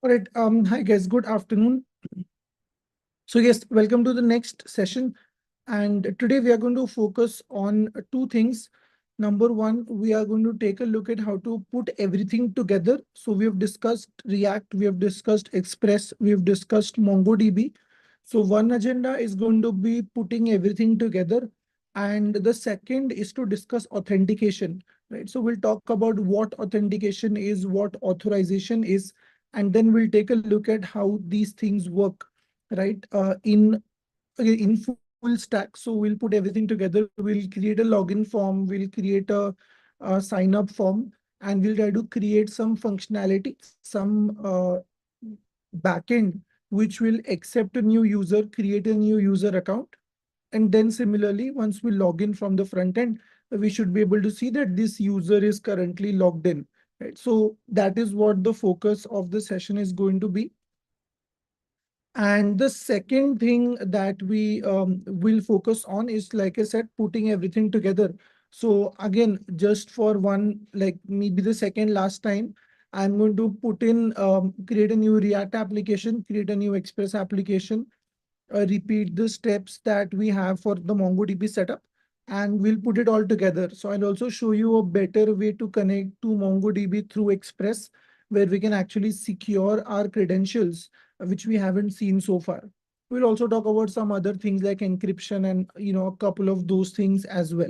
All right. Hi guys. Good afternoon. So yes, welcome to the next session. And today we are going to focus on two things. Number one, we are going to take a look at how to put everything together. So we have discussed React, we have discussed Express, we have discussed MongoDB. So one agenda is going to be putting everything together. And the second is to discuss authentication, right? So we'll talk about what authentication is, what authorization is, and then we'll take a look at how these things work, right? In full stack. So we'll put everything together. We'll create a login form. We'll create a sign up form, and we'll try to create some functionality, some backend, which will accept a new user, create a new user account. And then similarly, once we log in from the front end, we should be able to see that this user is currently logged in. Right. So that is what the focus of the session is going to be. And the second thing that we will focus on is, like I said, putting everything together. So again, just for one, like maybe the second last time, I'm going to put in, create a new React application, create a new Express application, repeat the steps that we have for the MongoDB setup, and we'll put it all together. So I'll also show you a better way to connect to MongoDB through Express, where we can actually secure our credentials, which we haven't seen so far. We'll also talk about some other things like encryption and a couple of those things as well.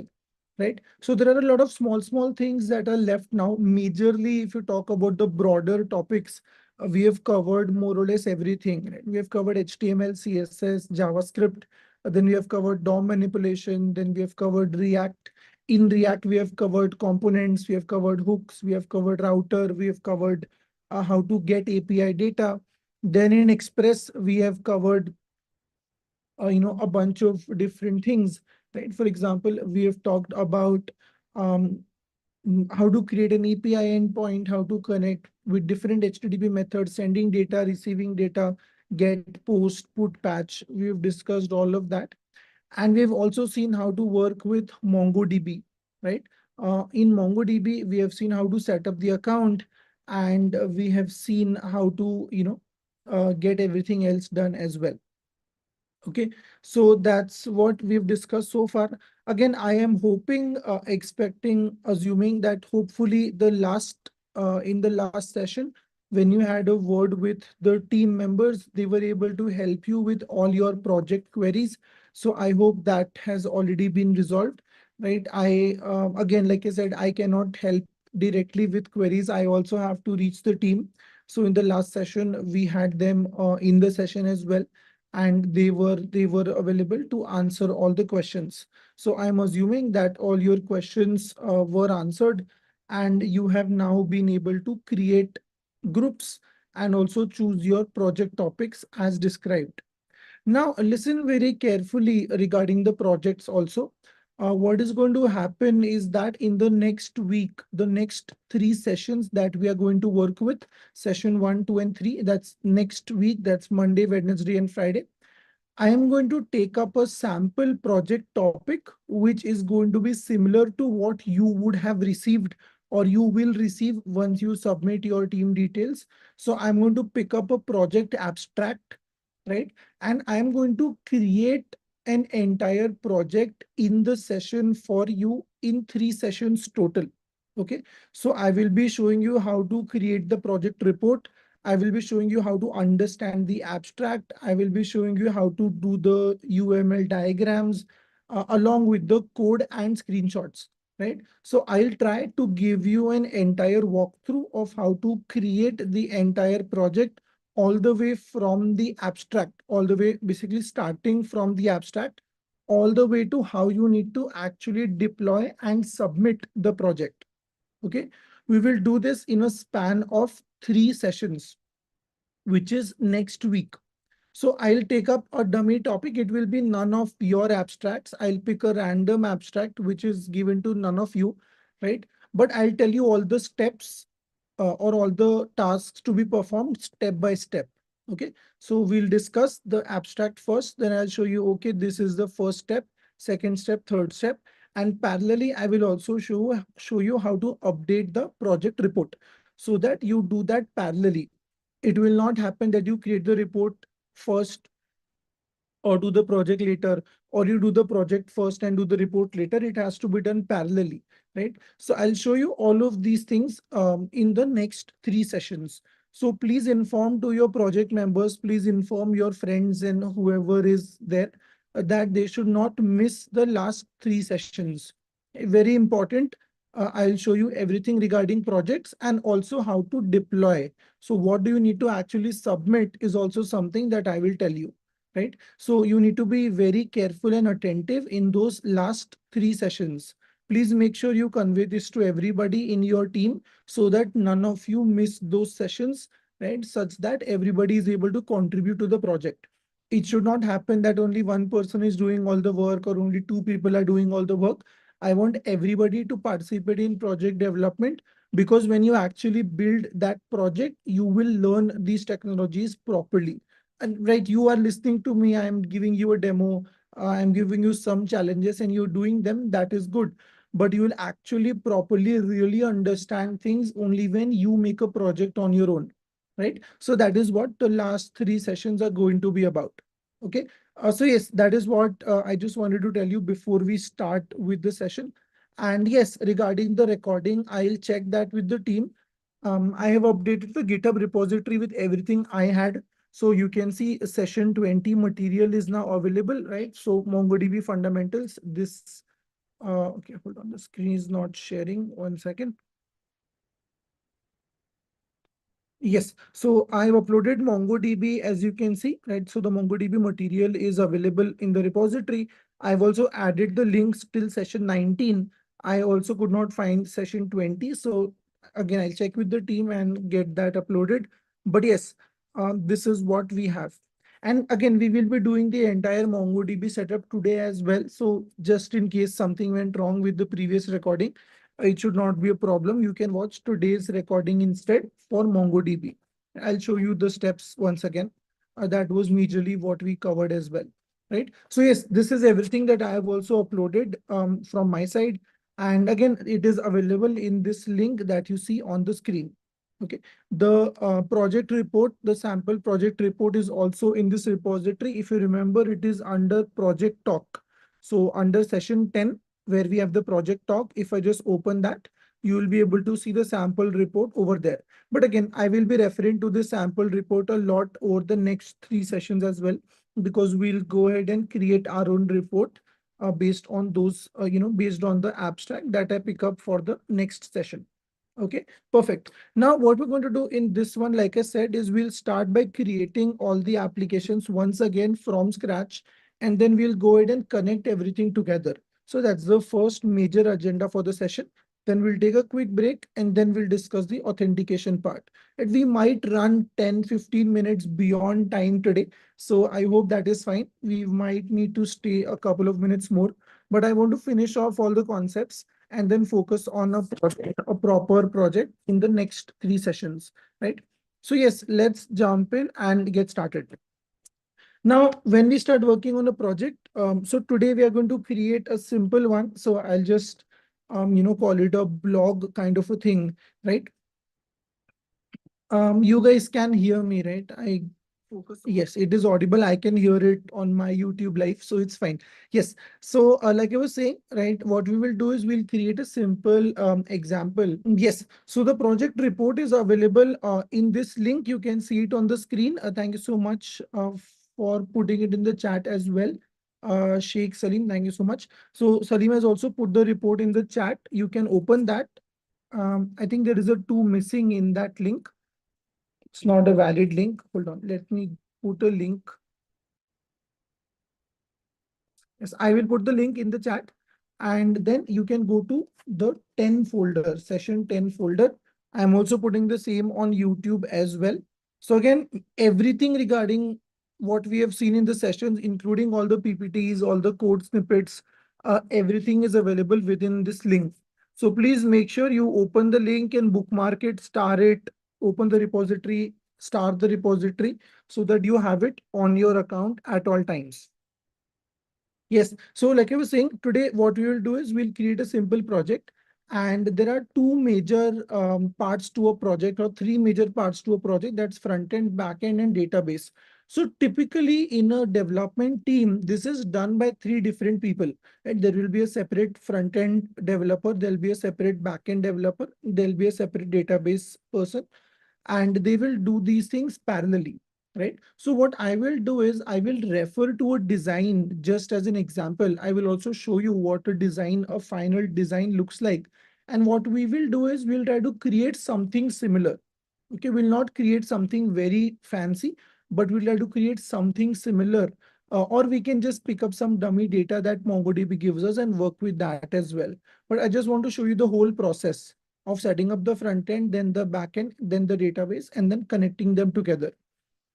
Right. So there are a lot of small things that are left now. Majorly, if you talk about the broader topics, we have covered more or less everything. Right? We have covered HTML, CSS, JavaScript. Then we have covered DOM manipulation. Then we have covered React. In React, we have covered components. We have covered hooks. We have covered router. We have covered how to get API data. Then in Express, we have covered a bunch of different things. Right? For example, we have talked about um, how to create an API endpoint, how to connect with different HTTP methods, sending data, receiving data, get, post, put, patch. We've discussed all of that. And we've also seen how to work with MongoDB, right? In MongoDB, we have seen how to set up the account, and we have seen how to, get everything else done as well. Okay, so that's what we've discussed so far. Again, I am hoping, expecting, assuming that hopefully in the last session, when you had a word with the team members, they were able to help you with all your project queries. So I hope that has already been resolved, right? Again, like I said, I cannot help directly with queries. I also have to reach the team. So in the last session, we had them in the session as well, and they were available to answer all the questions. So I'm assuming that all your questions were answered, and you have now been able to create groups and also choose your project topics as described. Now, listen very carefully regarding the projects also. What is going to happen is that in the next week, the next three sessions that we are going to work with, session 1, 2, and 3, that's next week, that's Monday, Wednesday, and Friday. I am going to take up a sample project topic, which is going to be similar to what you would have received or you will receive once you submit your team details. So I'm going to pick up a project abstract, right? And I'm going to create an entire project in the session for you in 3 sessions total. Okay. So I will be showing you how to create the project report. I will be showing you how to understand the abstract. I will be showing you how to do the UML diagrams along with the code and screenshots, right? So I'll try to give you an entire walkthrough of how to create the entire project all the way from the abstract, all the way basically starting from the abstract, all the way to how you need to actually deploy and submit the project. Okay, we will do this in a span of 3 sessions, which is next week. So I'll take up a dummy topic. It will be none of your abstracts. I'll pick a random abstract, which is given to none of you, right? But I'll tell you all the steps or all the tasks to be performed step by step. Okay, so we'll discuss the abstract first, then I'll show you, okay, this is the first step, second step, third step. And parallelly, I will also show you how to update the project report so that you do that parallelly. It will not happen that you create the report first or do the project later, or you do the project first and do the report later. It has to be done parallelly, right? So I'll show you all of these things in the next 3 sessions. So please inform to your project members, please inform your friends and whoever is there that they should not miss the last 3 sessions. Very important. I'll show you everything regarding projects and also how to deploy. So what do you need to actually submit is also something that I will tell you, right? So you need to be very careful and attentive in those last 3 sessions. Please make sure you convey this to everybody in your team so that none of you miss those sessions, right? Such that everybody is able to contribute to the project. It should not happen that only one person is doing all the work or only two people are doing all the work. I want everybody to participate in project development, because when you actually build that project, you will learn these technologies properly. And right, you are listening to me, I'm giving you a demo, I'm giving you some challenges and you're doing them, that is good. But you will actually properly really understand things only when you make a project on your own, right? So that is what the last 3 sessions are going to be about. Okay. So yes, that is what I just wanted to tell you before we start with the session. And yes, regarding the recording, I'll check that with the team. I have updated the GitHub repository with everything I had. So you can see session 20 material is now available, right? So MongoDB fundamentals, this, okay, hold on, the screen is not sharing. 1 second. Yes, so I've uploaded MongoDB, as you can see, right? So the MongoDB material is available in the repository. I've also added the links till session 19. I also could not find session 20. So again, I'll check with the team and get that uploaded. But yes, this is what we have. And again, we will be doing the entire MongoDB setup today as well. So just in case something went wrong with the previous recording, it should not be a problem. You can watch today's recording instead for MongoDB. I'll show you the steps once again. That was majorly what we covered as well, right? So yes, this is everything that I have also uploaded from my side. And again, it is available in this link that you see on the screen. Okay. The project report, the sample project report is also in this repository. If you remember, it is under project talk. So under session 10, where we have the project talk, if I just open that, you will be able to see the sample report over there. But again, I will be referring to the sample report a lot over the next 3 sessions as well, because we'll go ahead and create our own report based on those, based on the abstract that I pick up for the next session. Okay, perfect. Now, what we're going to do in this one, like I said, is we'll start by creating all the applications once again from scratch, and then we'll go ahead and connect everything together. So that's the first major agenda for the session. Then we'll take a quick break and then we'll discuss the authentication part. And we might run 10-15 minutes beyond time today. So I hope that is fine. We might need to stay a couple of minutes more, but I want to finish off all the concepts and then focus on a proper project in the next 3 sessions, right? So yes, let's jump in and get started. Now, when we start working on a project, so today we are going to create a simple one. So I'll just, call it a blog kind of a thing, right? You guys can hear me, right? I focus. Yes, it is audible. I can hear it on my YouTube live, so it's fine. Yes. So, like I was saying, right, what we will do is we'll create a simple example. Yes. So the project report is available in this link. You can see it on the screen. Thank you so much for putting it in the chat as well. Sheikh Salim, thank you so much. So Salim has also put the report in the chat. You can open that. I think there is a 2 missing in that link. It's not a valid link. Hold on. Let me put a link. Yes, I will put the link in the chat. And then you can go to the 10 folder, session 10 folder. I'm also putting the same on YouTube as well. So again, everything regarding what we have seen in the sessions, including all the PPTs, all the code snippets, everything is available within this link. So please make sure you open the link and bookmark it, star it, open the repository, start the repository so that you have it on your account at all times. Yes. So like I was saying, today what we will do is we'll create a simple project. And there are two major parts to a project, or three major parts to a project. That's front end, back end, and database. So typically in a development team, this is done by three different people. Right? There will be a separate front end developer, there'll be a separate back end developer, there'll be a separate database person, and they will do these things parallelly, right? So what I will do is I will refer to a design just as an example. I will also show you what a design, a final design looks like. And what we will do is we'll try to create something similar. Okay, we'll not create something very fancy, but we'll try to create something similar. Or we can just pick up some dummy data that MongoDB gives us and work with that as well. But I just want to show you the whole process of setting up the front end, then the back end, then the database, and then connecting them together.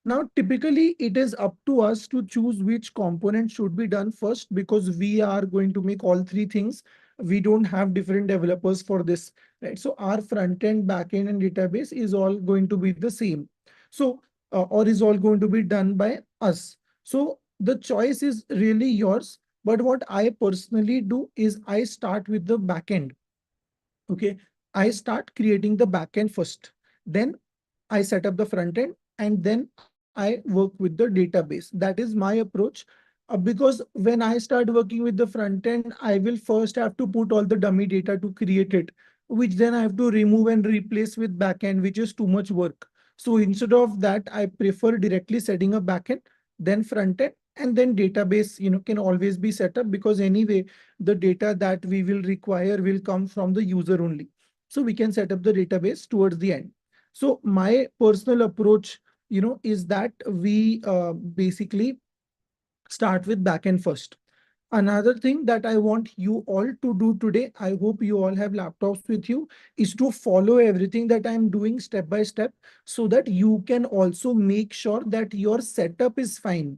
Now, typically, it is up to us to choose which component should be done first, because we are going to make all three things. We don't have different developers for this, right? So our front end, back end, and database is all going to be the same. So, or is all going to be done by us. So the choice is really yours. But what I personally do is I start with the back end. Okay, I start creating the backend first. Then I set up the front end, and then I work with the database. That is my approach. Because when I start working with the front end, I will first have to put all the dummy data to create it, which then I have to remove and replace with backend, which is too much work. So instead of that, I prefer directly setting a backend, then front end, and then database, can always be set up, because anyway, the data that we will require will come from the user only. So we can set up the database towards the end. So my personal approach, is that we basically start with backend first. Another thing that I want you all to do today, I hope you all have laptops with you, is to follow everything that I'm doing step by step, so that you can also make sure that your setup is fine.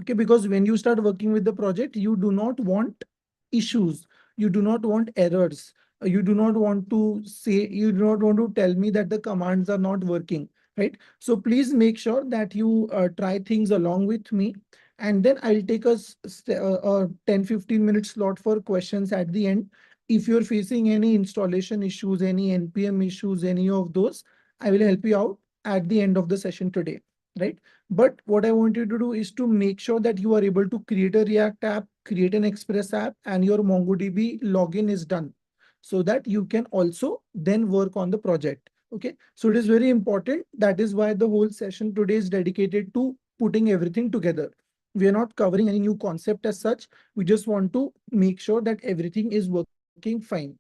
Okay, because when you start working with the project, you do not want issues, you do not want errors, you do not want to say, you do not want to tell me that the commands are not working, right? So please make sure that you try things along with me, and then I'll take a 10-15 minute slot for questions at the end. If you're facing any installation issues, any NPM issues, any of those, I will help you out at the end of the session today, right? But what I want you to do is to make sure that you are able to create a React app, create an Express app, and your MongoDB login is done, so that you can also then work on the project. Okay, so it is very important. That is why the whole session today is dedicated to putting everything together. We are not covering any new concept as such. We just want to make sure that everything is working fine.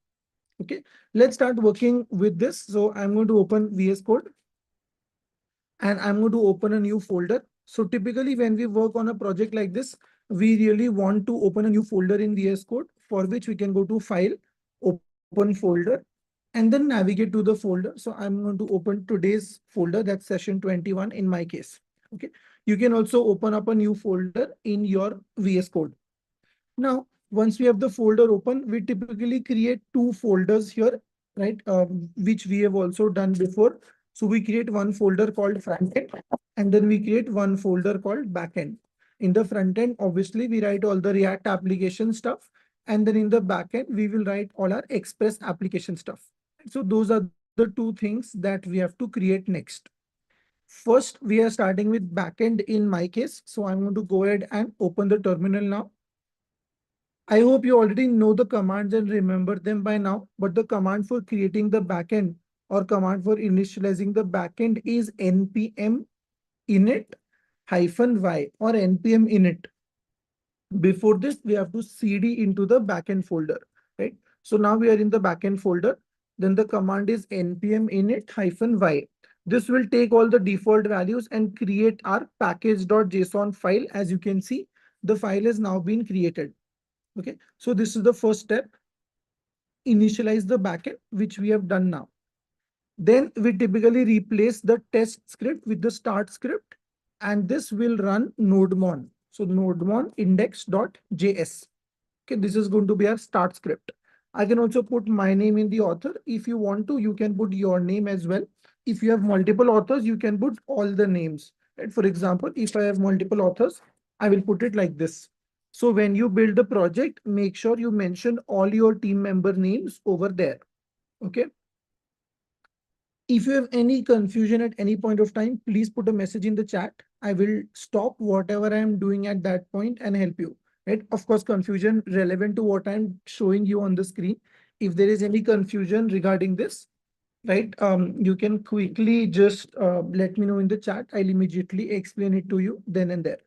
Okay, let's start working with this. So I'm going to open VS Code, and I'm going to open a new folder. So typically when we work on a project like this, we really want to open a new folder in VS Code, for which we can go to File, Open Folder, and then navigate to the folder. So I'm going to open today's folder, that's session 21 in my case. Okay, you can also open up a new folder in your VS Code. Now, once we have the folder open, we typically create two folders here, right? Which we have also done before. So we create one folder called frontend, and then we create one folder called backend. In the front end, obviously, we write all the React application stuff. And then in the backend, we will write all our Express application stuff. So those are the two things that we have to create next. First, we are starting with backend in my case. So I'm going to go ahead and open the terminal now. I hope you already know the commands and remember them by now, but the command for creating the backend, or command for initializing the backend, is npm init -y, or npm init. Before this, we have to cd into the backend folder, right? So now we are in the backend folder. Then the command is npm init -y. This will take all the default values and create our package.json file. As you can see, the file has now been created. Okay, so this is the first step, initialize the backend, which we have done now. Then we typically replace the test script with the start script, and this will run nodemon. So nodemon index.js. Okay, this is going to be our start script. I can also put my name in the author. If you want to, you can put your name as well. If you have multiple authors, you can put all the names. Right? For example, if I have multiple authors, I will put it like this. So when you build the project, make sure you mention all your team member names over there. Okay. If you have any confusion at any point of time, please put a message in the chat. I will stop whatever I am doing at that point and help you. Right? Of course, confusion relevant to what I'm showing you on the screen. If there is any confusion regarding this, right, you can quickly just let me know in the chat. I'll immediately explain it to you then and there.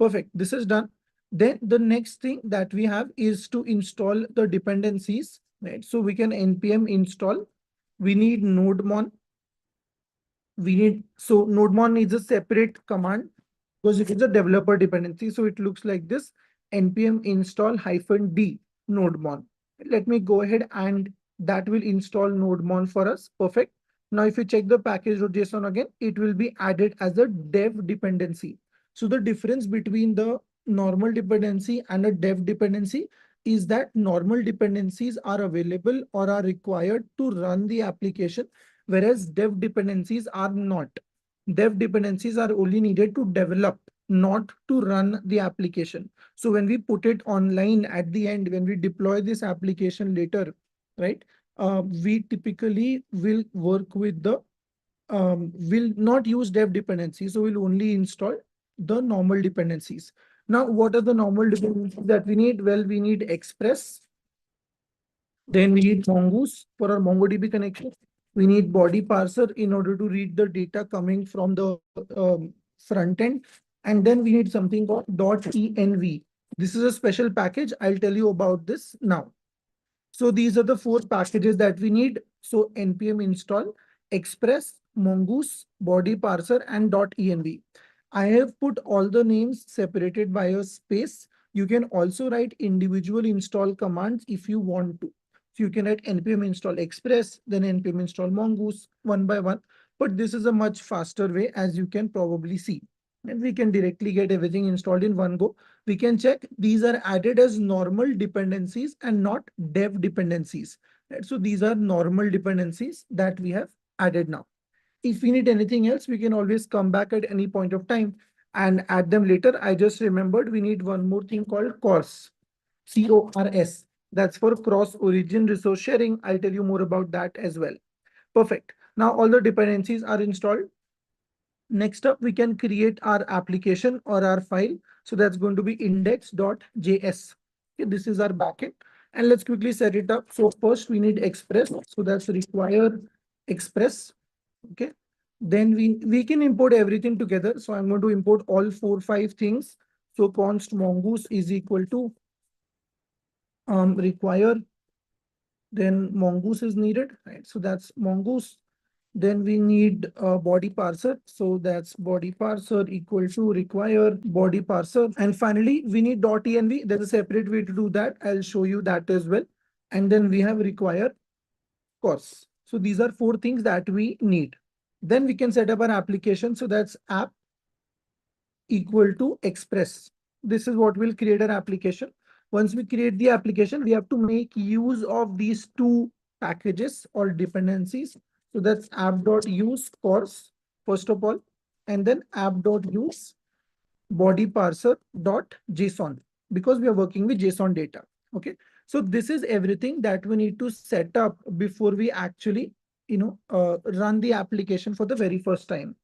Perfect. This is done. Then the next thing that we have is to install the dependencies, right? So we can npm install. We need nodemon. So nodemon needs a separate command because it is a developer dependency. So it looks like this: npm install -d nodemon. Let me go ahead and that will install nodemon for us. Perfect. Now, if you check the package.json again, it will be added as a dev dependency. So the difference between the normal dependency and a dev dependency is that normal dependencies are available or are required to run the application, whereas dev dependencies are not. Dev dependencies are only needed to develop, not to run the application. So when we put it online at the end, when we deploy this application later, right, we typically will work with the, will not use dev dependencies. So we'll only install the normal dependencies. Now, what are the normal dependencies that we need? Well, we need Express. Then we need Mongoose for our MongoDB connection. We need body parser in order to read the data coming from the front end. And then we need something called .env. This is a special package. I'll tell you about this now. So these are the four packages that we need. So npm install Express, Mongoose, body parser, and .env. I have put all the names separated by a space. You can also write individual install commands if you want to. So you can write npm install Express, then npm install Mongoose one by one. But this is a much faster way, as you can probably see. And we can directly get everything installed in one go. We can check these are added as normal dependencies and not dev dependencies. Right? So these are normal dependencies that we have added now. If we need anything else, we can always come back at any point of time and add them later. I just remembered we need one more thing called CORS, CORS. That's for cross origin resource sharing. I'll tell you more about that as well. Perfect. Now all the dependencies are installed. Next up, we can create our application or our file. So that's going to be index.js. Okay, this is our backend. And let's quickly set it up. So first we need Express. So that's require Express. Okay. Then we can import everything together. So I'm going to import all 4-5 things. So const mongoose is equal to require. Then mongoose is needed, right? So that's mongoose. Then we need a body parser. So that's body parser equal to require body parser. And finally, we need .env. There's a separate way to do that. I'll show you that as well. And then we have require course. So these are 4 things that we need. Then we can set up our application. So that's app equal to Express. This is what will create our application. Once we create the application, we have to make use of these 2 packages or dependencies. So that's app.use course, first of all, and then app.use body parser.json, because we are working with JSON data. Okay. So this is everything that we need to set up before we actually, run the application for the very first time.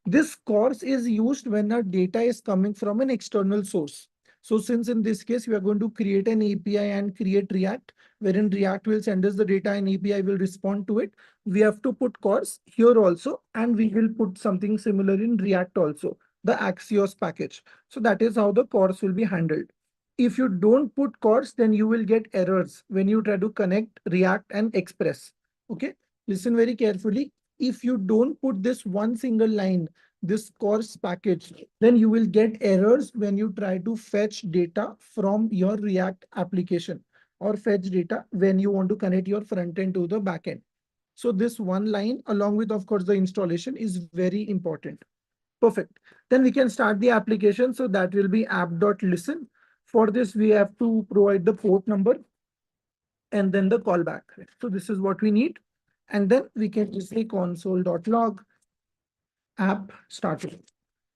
This course is used when our data is coming from an external source. So since in this case, we are going to create an API and create React, wherein React will send us the data and API will respond to it. We have to put course here also, and we will put something similar in React also, the Axios package. So that is how the course will be handled. If you don't put course, then you will get errors when you try to connect React and Express. Okay, listen very carefully. If you don't put this one single line, this course package, then you will get errors when you try to fetch data from your React application or fetch data when you want to connect your front end to the back end. So this one line, along with, of course, the installation, is very important. Perfect. Then we can start the application. So that will be app.listen. For this, we have to provide the port number and then the callback. So this is what we need. And then we can just say console.log app started.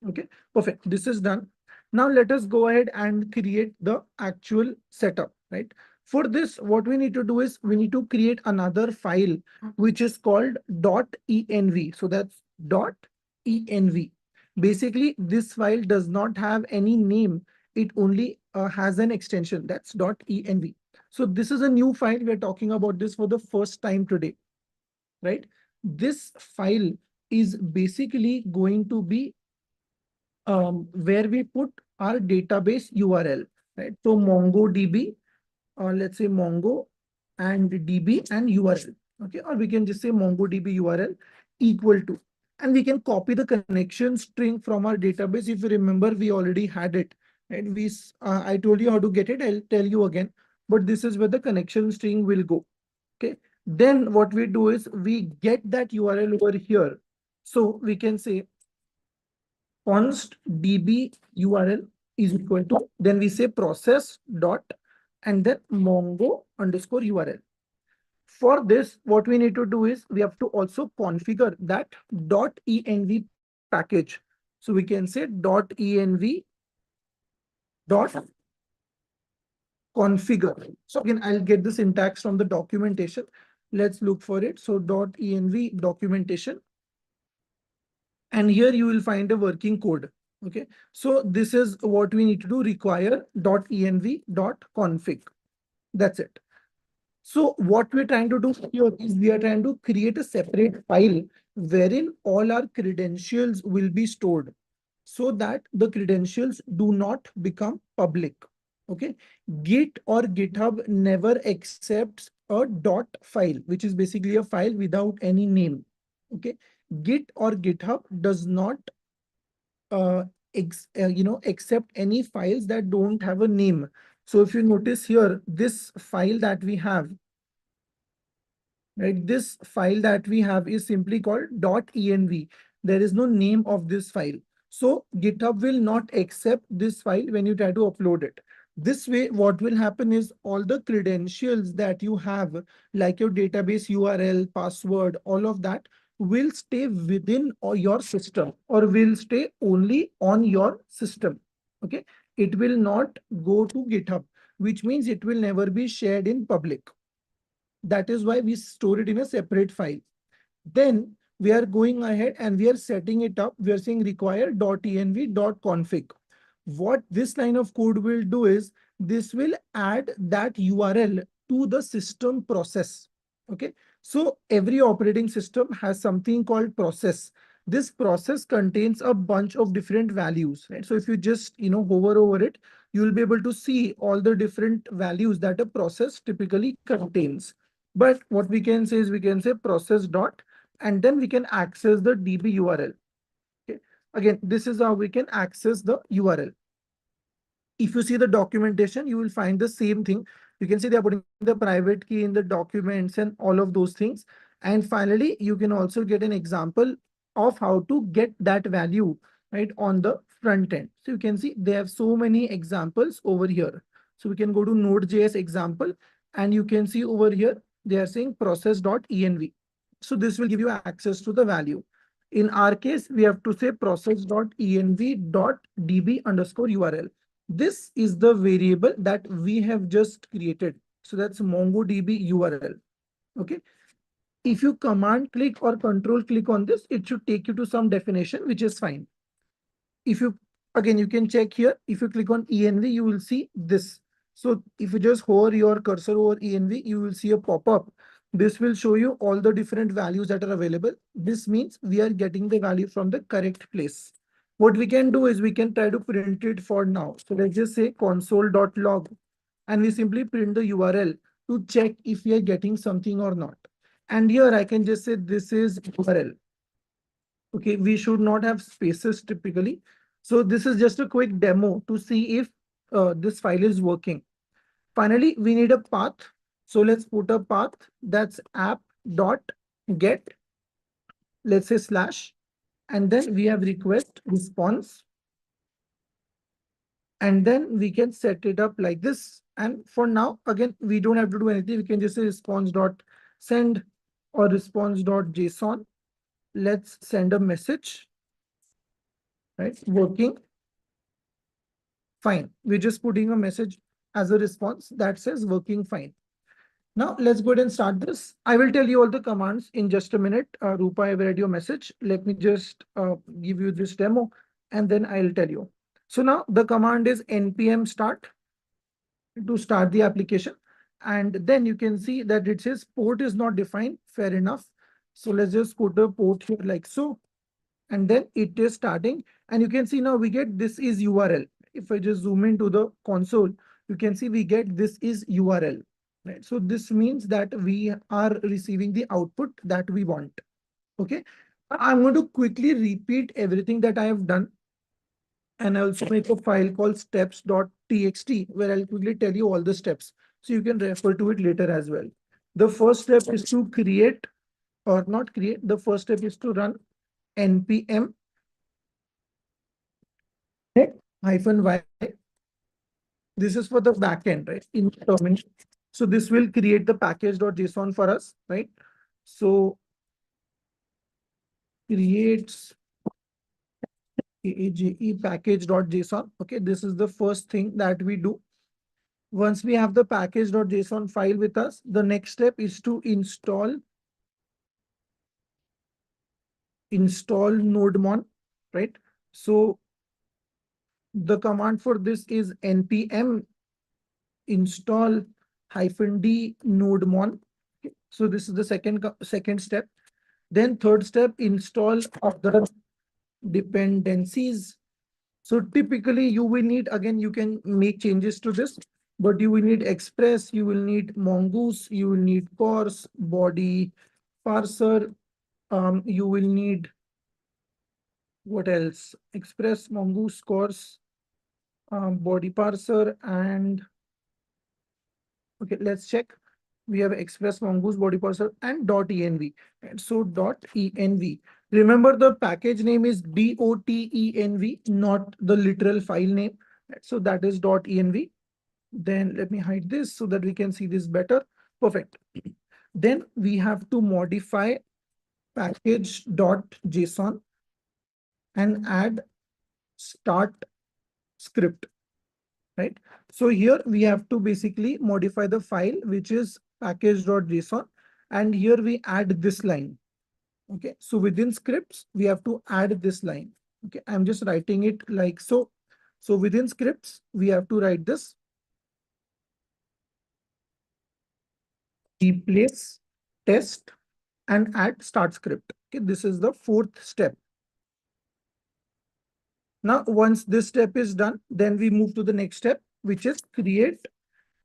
Okay, perfect. This is done. Now let us go ahead and create the actual setup, right? For this, what we need to do is we need to create another file which is called .env. So that's .env. Basically, this file does not have any name. It only has an extension. That's .env. So this is a new file. We're talking about this for the first time today, right? This file is basically going to be where we put our database URL, right? So MongoDB, let's say Mongo and DB and URL, okay? Or we can just say MongoDB URL equal to, and we can copy the connection string from our database. If you remember, we already had it, right? I told you how to get it. I'll tell you again, but this is where the connection string will go, okay? Then what we do is we get that URL over here. So we can say const db URL is equal to, then we say process dot and then mongo underscore URL. For this, what we need to do is we have to also configure that .env package. So we can say .env dot configure. So again, I'll get the syntax from the documentation. Let's look for it. So .env documentation. And here you will find a working code. Okay, so this is what we need to do, require .env.config. That's it. So what we're trying to do here is we are trying to create a separate file wherein all our credentials will be stored so that the credentials do not become public. Okay, Git or GitHub never accepts a dot file, which is basically a file without any name. Okay, Git or GitHub does not accept any files that don't have a name. So if you notice here, this file that we have, right, this file that we have is simply called .env. There is no name of this file. So GitHub will not accept this file when you try to upload it. This way, what will happen is all the credentials that you have, like your database URL, password, all of that will stay within your system or will stay only on your system. Okay. It will not go to GitHub, which means it will never be shared in public. That is why we store it in a separate file. Then we are going ahead and we are setting it up. We are saying require .env.config. What this line of code will do is this will add that URL to the system process. Okay. So every operating system has something called process. This process contains a bunch of different values, right? So if you just, hover over it, you'll be able to see all the different values that a process typically contains. But what we can say is we can say process dot, and then we can access the DB URL. Okay. Again, this is how we can access the URL. If you see the documentation, you will find the same thing. You can see they are putting the private key in the documents and all of those things. And finally, you can also get an example of how to get that value, right, on the front end. So you can see they have so many examples over here. So we can go to Node.js example, and you can see over here, they are saying process.env. So this will give you access to the value. In our case, we have to say process.env.db underscore URL. This is the variable that we have just created. So that's MongoDB URL. Okay. If you command click or control click on this, it should take you to some definition, which is fine. If you, again, you can check here. If you click on env, you will see this. So if you just hover your cursor over env, you will see a pop-up. This will show you all the different values that are available. This means we are getting the value from the correct place. What we can do is we can try to print it for now. So let's just say console.log, and we simply print the URL to check if we are getting something or not. And here I can just say this is URL. Okay, we should not have spaces typically. So this is just a quick demo to see if this file is working. Finally, we need a path. So let's put a path that's app.get, let's say slash, and then we have request response. And then we can set it up like this. And for now, again, we don't have to do anything. We can just say response.send or response.json. Let's send a message, right? Working. Fine. We're just putting a message as a response that says working fine. Now let's go ahead and start this. I will tell you all the commands in just a minute. Rupa, I've read your message. Let me just give you this demo and then I'll tell you. So now the command is npm start to start the application. And then you can see that it says port is not defined. Fair enough. So let's just put a port here like so. And then it is starting. And you can see now we get this is URL. If I just zoom into the console, you can see we get this is URL. Right. So this means that we are receiving the output that we want. Okay. I'm going to quickly repeat everything that I have done. And I also make a file called steps.txt where I'll quickly tell you all the steps. So you can refer to it later as well. The first step is to create or not create. The first step is to run npm -y. This is for the backend, right? In terminal. So this will create the package.json for us, right? So creates AAJE package.json. Okay, this is the first thing that we do. Once we have the package.json file with us, the next step is to install nodemon, right? So the command for this is npm install -d nodemon. Okay. So this is the second step. Then third step, install other dependencies. So typically you will need, again, you can make changes to this, but you will need Express, you will need Mongoose, you will need Course, body parser, you will need what else? Express, Mongoose, Course, body parser, and okay, let's check. We have Express, Mongoose, body parser, and .env. And so .env. Remember the package name is .env, not the literal file name. So that is .env. Then let me hide this so that we can see this better. Perfect. Then we have to modify package.json and add start script, right? So here we have to basically modify the file, which is package.json. And here we add this line. Okay, so within scripts, we have to add this line. Okay, I'm just writing it like so. So within scripts, we have to write this. Replace test and add start script. Okay, this is the fourth step. Now, once this step is done, then we move to the next step, which is create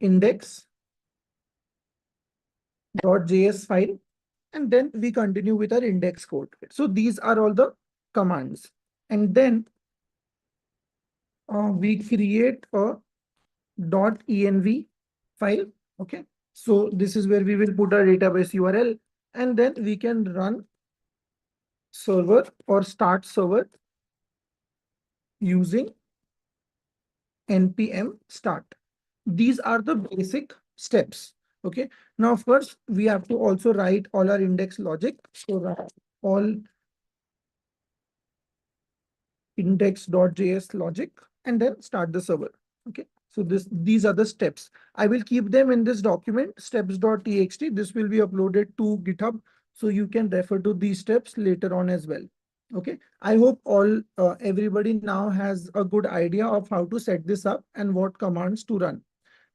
index.js file. And then we continue with our index code. So these are all the commands. And then we create a .env file. Okay. So this is where we will put our database URL, and then we can run server or start server using npm start. These are the basic steps. Okay. Now, of course, we have to also write all our index logic. So write all index.js logic and then start the server. Okay. So these are the steps. I will keep them in this document, steps.txt. This will be uploaded to GitHub. So you can refer to these steps later on as well. Okay. I hope everybody now has a good idea of how to set this up and what commands to run.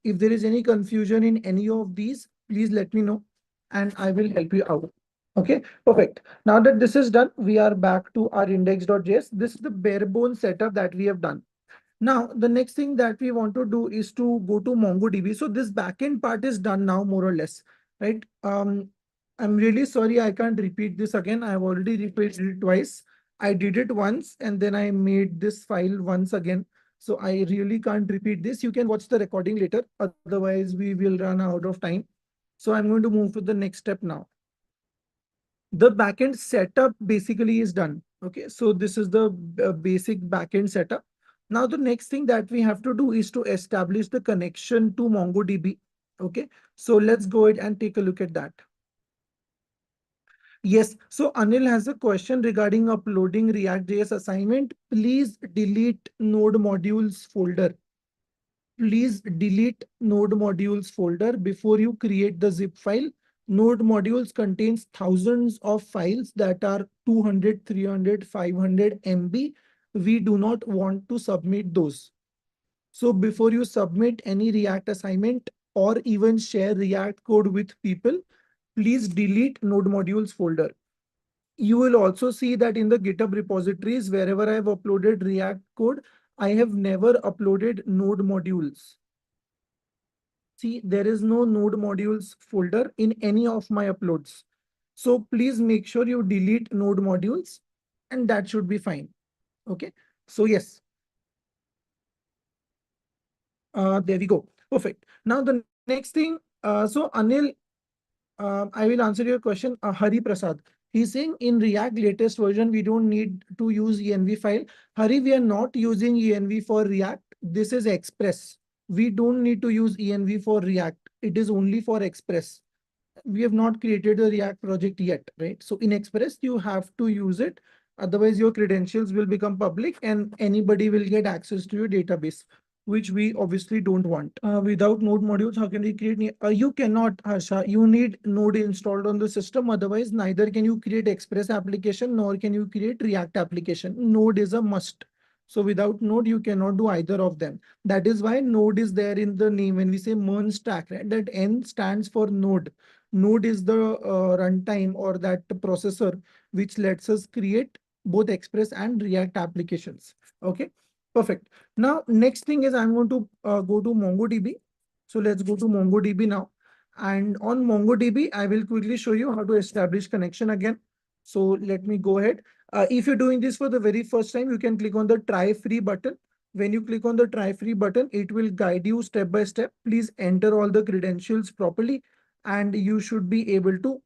If there is any confusion in any of these, please let me know and I will help you out. Okay, perfect. Now that this is done, we are back to our index.js. This is the bare bones setup that we have done. Now, the next thing that we want to do is to go to MongoDB. So this backend part is done now, more or less, right? I'm really sorry, I can't repeat this again. I've already repeated it twice. I did it once and then I made this file once again. So I really can't repeat this. You can watch the recording later. Otherwise, we will run out of time. So I'm going to move to the next step now. The backend setup basically is done. Okay, so this is the basic backend setup. Now, the next thing that we have to do is to establish the connection to MongoDB. Okay, so let's go ahead and take a look at that. Yes, so Anil has a question regarding uploading React.js assignment. Please delete node modules folder. please delete node modules folder before you create the zip file. Node modules contains thousands of files that are 200, 300, 500 MB. We do not want to submit those. So before you submit any React assignment or even share React code with people, please delete node modules folder. You will also see that in the GitHub repositories, wherever I have uploaded React code, I have never uploaded node modules. See, there is no node modules folder in any of my uploads. So please make sure you delete node modules and that should be fine. Okay. So yes, there we go. Perfect. Now the next thing, so Anil, I will answer your question. Hari Prasad. He's saying in React latest version, we don't need to use env file. Hari, we are not using env for React. This is Express. We don't need to use env for React. It is only for Express. We have not created a React project yet, right? So in Express, you have to use it. Otherwise, your credentials will become public and anybody will get access to your database, which we obviously don't want. Without node modules, how can we create? You cannot, Harsha. You need node installed on the system. Otherwise, neither can you create Express application nor can you create React application. Node is a must. So without node, you cannot do either of them. That is why node is there in the name. When we say MERN Stack, right? That N stands for node. Node is the runtime or that processor which lets us create both Express and React applications. Okay, perfect. Now, next thing is I'm going to go to MongoDB. So let's go to MongoDB now. And on MongoDB, I will quickly show you how to establish connection again. So let me go ahead. If you're doing this for the very first time, you can click on the try free button. When you click on the try free button, it will guide you step by step. Please enter all the credentials properly and you should be able to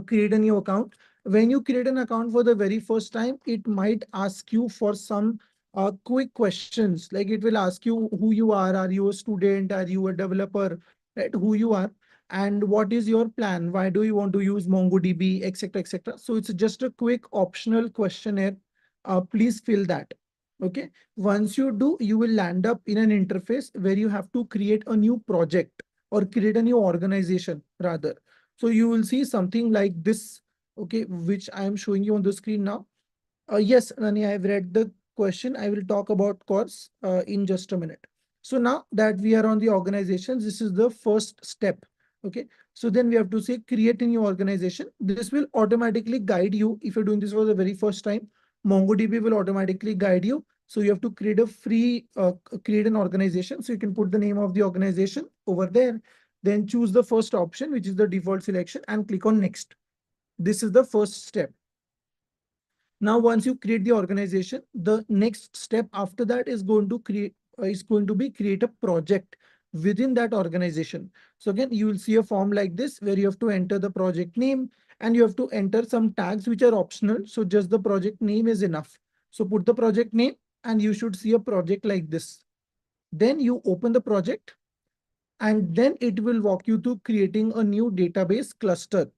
create a new account. When you create an account for the very first time, it might ask you for some quick questions. Like it will ask you who you are you a student, are you a developer, right? Who you are and what is your plan? Why do you want to use MongoDB, etc., etc. So it's just a quick optional questionnaire. Please fill that. Okay. Once you do, you will land up in an interface where you have to create a new project or create a new organization rather. So you will see something like this, okay, which I am showing you on the screen now. Yes, Nani, I've read the question. I will talk about course in just a minute. So now that we are on the organizations, this is the first step. Okay, so then we have to say create a new organization. This will automatically guide you if you're doing this for the very first time. MongoDB will automatically guide you. So you have to create a create an organization. So you can put the name of the organization over there. Then choose the first option, which is the default selection, and click on next. This is the first step. Now, once you create the organization, the next step after that is going to create a project within that organization. So again, you will see a form like this where you have to enter the project name and you have to enter some tags which are optional. So just the project name is enough. So put the project name and you should see a project like this. Then you open the project and then it will walk you to creating a new database cluster.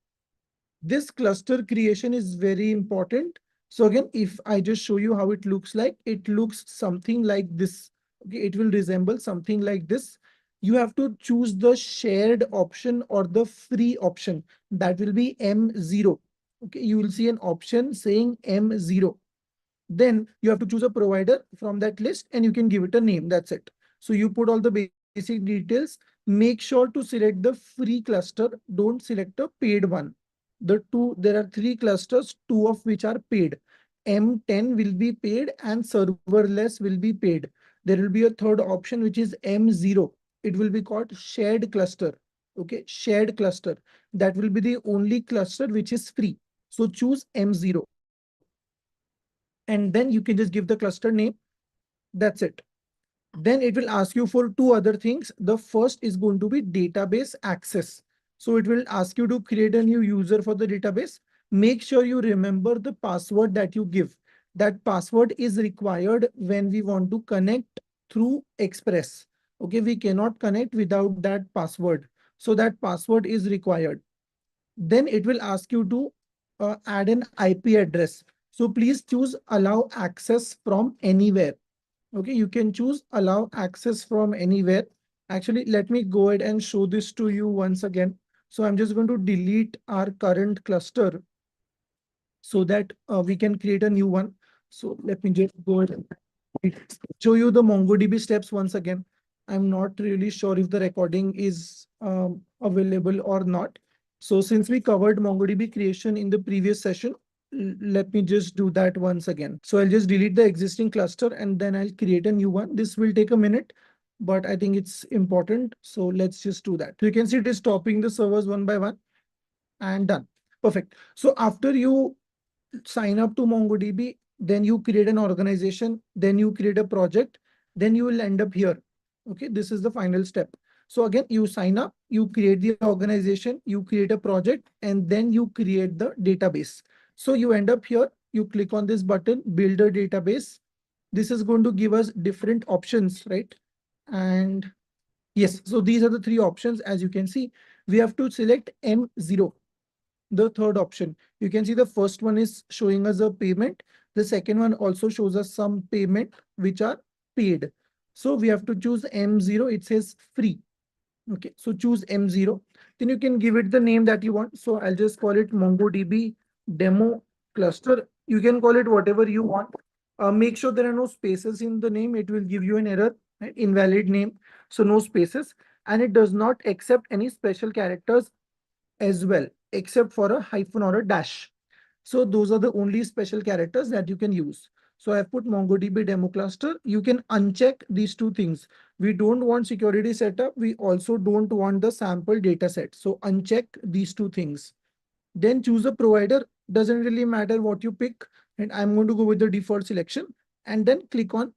This cluster creation is very important. So again, if I just show you how it looks like, it looks something like this. Okay, it will resemble something like this. You have to choose the shared option or the free option. That will be M0. Okay, you will see an option saying M0. Then you have to choose a provider from that list and you can give it a name. That's it. So you put all the basic details. Make sure to select the free cluster. Don't select a paid one. There are three clusters, two of which are paid. M10 will be paid and serverless will be paid. There will be a third option, which is M0. It will be called shared cluster. Okay, shared cluster. That will be the only cluster which is free. So choose M0. And then you can just give the cluster name. That's it. Then it will ask you for two other things. The first is going to be database access. So it will ask you to create a new user for the database. Make sure you remember the password that you give. That password is required when we want to connect through Express. Okay, we cannot connect without that password. So that password is required. Then it will ask you to add an IP address. So please choose allow access from anywhere. Okay, you can choose allow access from anywhere. Actually, let me go ahead and show this to you once again. So I'm just going to delete our current cluster so that we can create a new one. So let me just go ahead and show you the MongoDB steps once again. I'm not really sure if the recording is available or not. So since we covered MongoDB creation in the previous session, let me just do that once again. So I'll just delete the existing cluster and then I'll create a new one. This will take a minute, but I think it's important. So let's just do that. You can see it is stopping the servers one by one and done. Perfect. So after you sign up to MongoDB, then you create an organization, then you create a project, then you will end up here. Okay, this is the final step. So again, you sign up, you create the organization, you create a project, and then you create the database. So you end up here, you click on this button, build a database. This is going to give us different options, right? And yes, so these are the three options. As you can see, we have to select M0, the third option. You can see the first one is showing us a payment. The second one also shows us some payment which are paid. So we have to choose M0. It says free. Okay, so choose M0. Then you can give it the name that you want. So I'll just call it MongoDB demo cluster. You can call it whatever you want. Make sure there are no spaces in the name. It will give you an error, right? Invalid name. So no spaces. And it does not accept any special characters as well, except for a hyphen or a dash. So those are the only special characters that you can use. So I've put MongoDB demo cluster. You can uncheck these two things. We don't want security setup. We also don't want the sample data set. So uncheck these two things. Then choose a provider. Doesn't really matter what you pick. And I'm going to go with the default selection. And then click on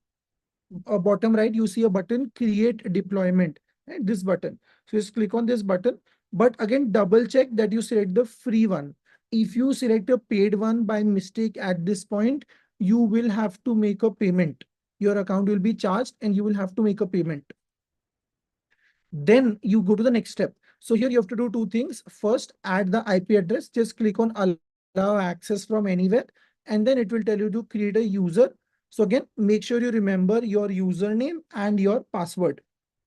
bottom right, you see a button, create deployment, and this button. So just click on this button, but again, double check that you select the free one. If you select a paid one by mistake at this point, you will have to make a payment. Your account will be charged and you will have to make a payment. Then you go to the next step. So here you have to do two things. First, add the IP address. Just click on allow access from anywhere, and then it will tell you to create a user. So again, make sure you remember your username and your password.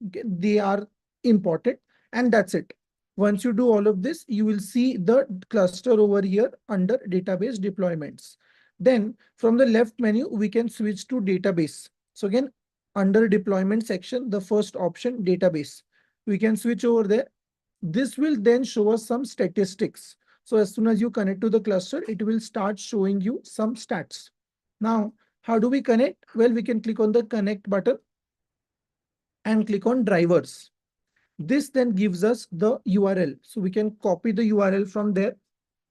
Okay, they are important, and that's it. Once you do all of this, you will see the cluster over here under database deployments. Then from the left menu, we can switch to database. So again, under deployment section, the first option, database. We can switch over there. This will then show us some statistics. So as soon as you connect to the cluster, it will start showing you some stats. Now, how do we connect? Well, we can click on the connect button and click on drivers. This then gives us the URL. So we can copy the URL from there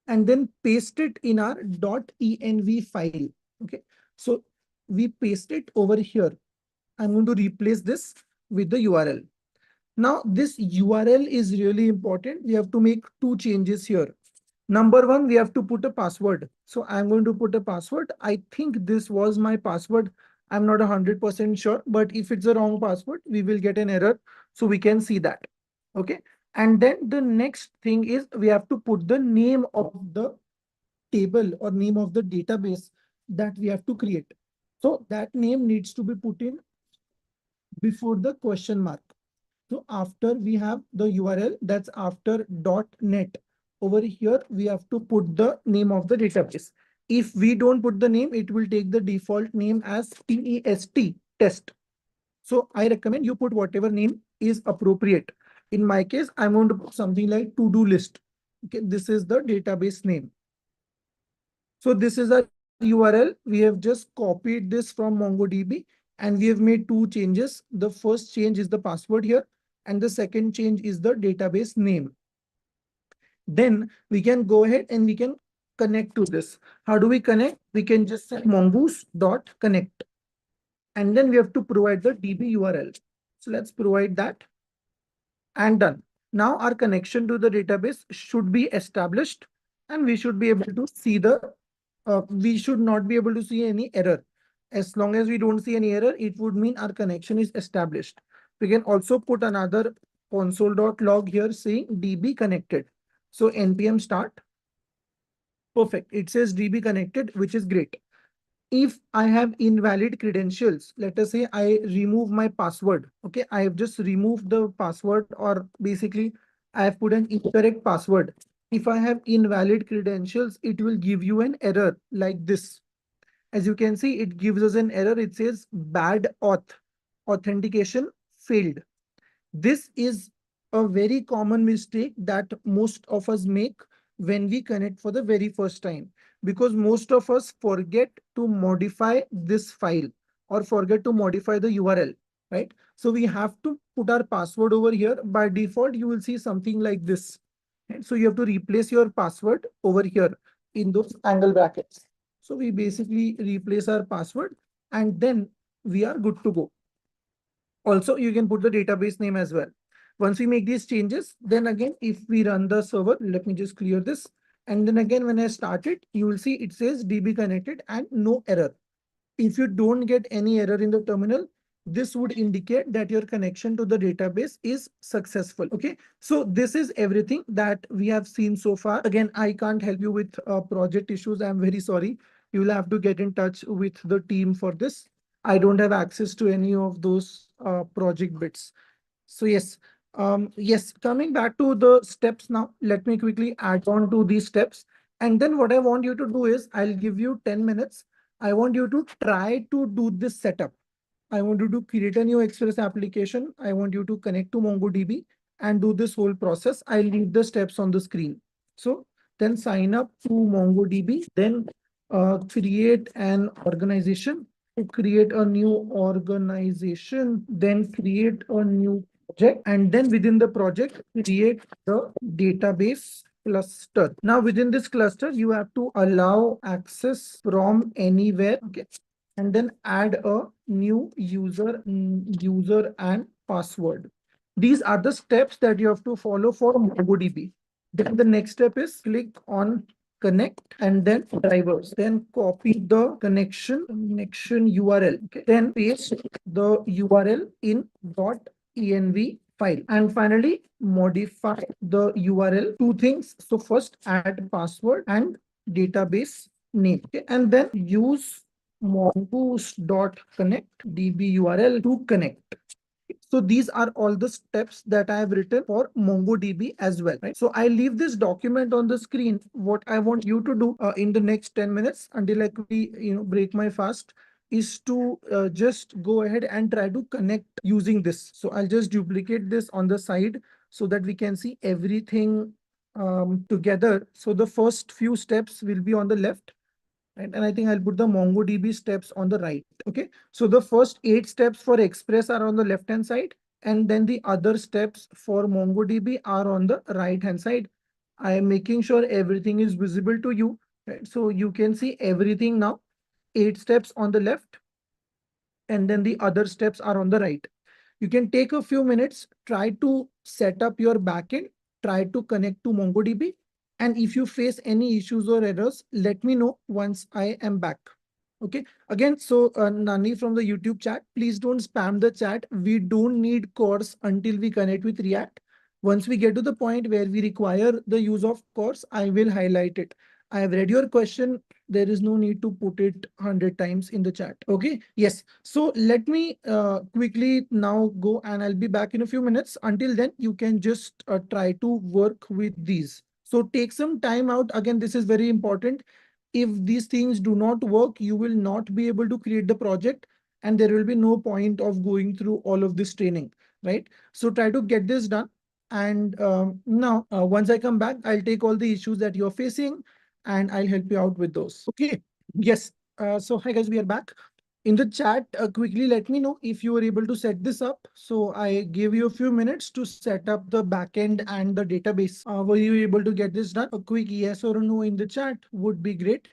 and then paste it in our .env file. Okay, so we paste it over here. I'm going to replace this with the URL. Now, this URL is really important. We have to make two changes here. Number one, we have to put a password. So I'm going to put a password. I think this was my password. I'm not 100% sure, but if it's a wrong password, we will get an error. So we can see that. Okay. And then the next thing is we have to put the name of the table or name of the database that we have to create. So that name needs to be put in before the question mark. So after we have the URL, that's after .net. Over here, we have to put the name of the database. If we don't put the name, it will take the default name as TEST, test. So I recommend you put whatever name is appropriate. In my case, I'm going to put something like to-do list. Okay, this is the database name. So this is a URL. We have just copied this from MongoDB and we have made two changes. The first change is the password here and the second change is the database name. Then we can go ahead and we can connect to this. How do we connect? We can just say mongoose.connect and then we have to provide the DB URL. So let's provide that and done. Now our connection to the database should be established and we should be able to see we should not be able to see any error. As long as we don't see any error, it would mean our connection is established. We can also put another console.log here saying DB connected. So npm start. Perfect. It says DB connected, which is great. if I have invalid credentials, let us say I remove my password. Okay, I have just removed the password, or basically I have put an incorrect password. If I have invalid credentials, it will give you an error like this. As you can see, it gives us an error. It says bad authentication failed. This is a very common mistake that most of us make when we connect for the very first time, because most of us forget to modify this file or forget to modify the URL, right? So we have to put our password over here. By default, you will see something like this. And so you have to replace your password over here in those angle brackets. So we basically replace our password and then we are good to go. Also, you can put the database name as well. Once we make these changes, then again, if we run the server, let me just clear this. And then again, when I start it, you will see it says DB connected and no error. If you don't get any error in the terminal, this would indicate that your connection to the database is successful. Okay, so this is everything that we have seen so far. Again, I can't help you with project issues. I'm very sorry. You will have to get in touch with the team for this. I don't have access to any of those project bits. So yes, coming back to the steps now, let me quickly add on to these steps. And then what I want you to do is I'll give you 10 minutes. I want you to try to do this setup. I want you to create a new Express application. I want you to connect to MongoDB and do this whole process. I'll leave the steps on the screen. So then sign up to MongoDB, then create an organization. To create a new organization, then create a new project, and then within the project, create the database cluster. Now within this cluster, you have to allow access from anywhere. Okay, and then add a new user and password. These are the steps that you have to follow for MongoDB. Then the next step is click on connect and then drivers. Then copy the connection URL. Okay. Then paste the URL in .env file. And finally, modify the URL. Two things. So first add password and database name. Okay. And then use mongoose.connect db URL to connect. So these are all the steps that I have written for MongoDB as well, right? So I leave this document on the screen. What I want you to do in the next 10 minutes until I quickly, break my fast is to just go ahead and try to connect using this. So I'll just duplicate this on the side so that we can see everything together. So the first few steps will be on the left. Right? And I think I'll put the MongoDB steps on the right. Okay. So the first 8 steps for Express are on the left hand side. And then the other steps for MongoDB are on the right hand side. I am making sure everything is visible to you. Right? So you can see everything now. 8 steps on the left. And then the other steps are on the right. You can take a few minutes, try to set up your backend, try to connect to MongoDB. And if you face any issues or errors, let me know once I am back. Okay. Again, so Nani from the YouTube chat, please don't spam the chat. We don't need course until we connect with React. Once we get to the point where we require the use of course, I will highlight it. I have read your question. There is no need to put it 100 times in the chat. Okay. Yes. So let me quickly now go and I'll be back in a few minutes. Until then, you can just try to work with these. So take some time out. Again, this is very important. If these things do not work, you will not be able to create the project and there will be no point of going through all of this training, right? So try to get this done. And now, once I come back, I'll take all the issues that you're facing and I'll help you out with those. Okay. Yes. So hi guys, we are back. In the chat, quickly let me know if you were able to set this up. So I gave you a few minutes to set up the backend and the database. Were you able to get this done? A quick yes or no in the chat would be great.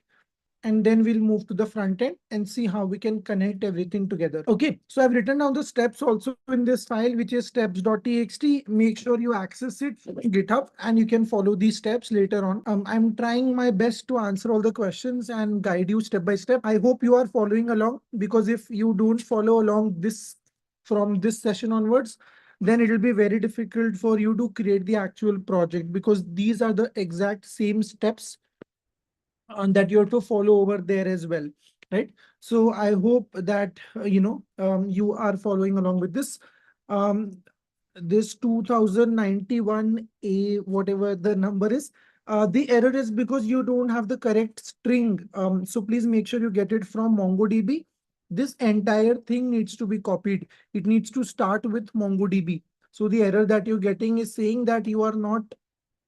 And then we'll move to the front end and see how we can connect everything together. Okay, so I've written down the steps also in this file, which is steps.txt. Make sure you access it from GitHub and you can follow these steps later on. I'm trying my best to answer all the questions and guide you step by step. I hope you are following along, because if you don't follow along this from this session onwards, then it will be very difficult for you to create the actual project, because these are the exact same steps that you have to follow over there as well. right? So I hope that you are following along with this. Um, this 2091A, whatever the number is, the error is because you don't have the correct string. So please make sure you get it from MongoDB. This entire thing needs to be copied. It needs to start with MongoDB. So the error that you're getting is saying that you are not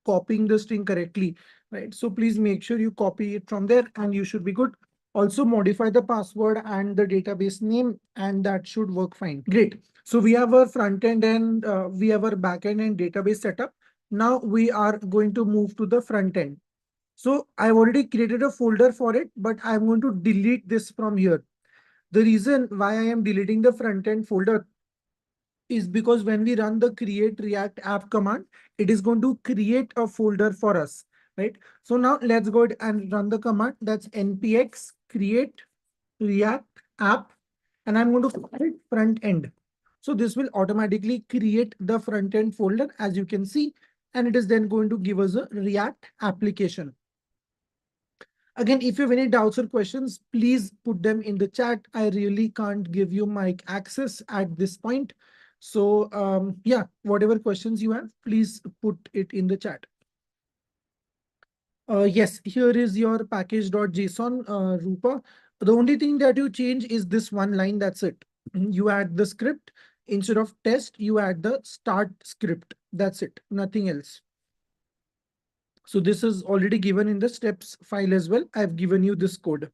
copying the string correctly, right? So please make sure you copy it from there and you should be good. Also modify the password and the database name, and that should work fine. Great. So we have our front end and we have our back end and database setup. Now we are going to move to the front end. So I've already created a folder for it, but I'm going to delete this from here. The reason why I am deleting the front end folder is because when we run the create react app command, it is going to create a folder for us, right? So now let's go ahead and run the command. That's npx create react app, and I'm going to call it front end. So this will automatically create the front end folder, as you can see, and it is then going to give us a React application. Again, if you have any doubts or questions, please put them in the chat. I really can't give you mic access at this point. So yeah, whatever questions you have, please put it in the chat. Yes, here is your package.json, Rupa. The only thing that you change is this one line, that's it. You add the script. Instead of test, you add the start script. That's it, nothing else. So this is already given in the steps file as well. I've given you this code.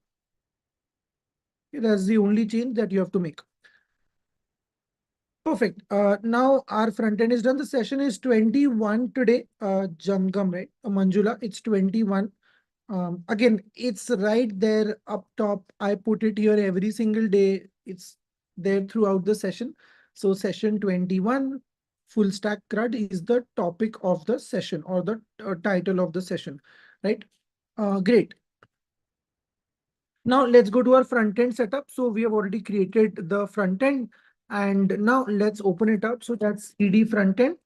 That's the only change that you have to make. Perfect. Now our front end is done. The session is 21 today. Jangam, right? Manjula, it's 21. Again, it's right there up top. I put it here every single day. It's there throughout the session. So session 21, full stack CRUD is the topic of the session, or the title of the session, right? Great. Now let's go to our front end setup. So we have already created the front end, and now let's open it up. So that's cd front end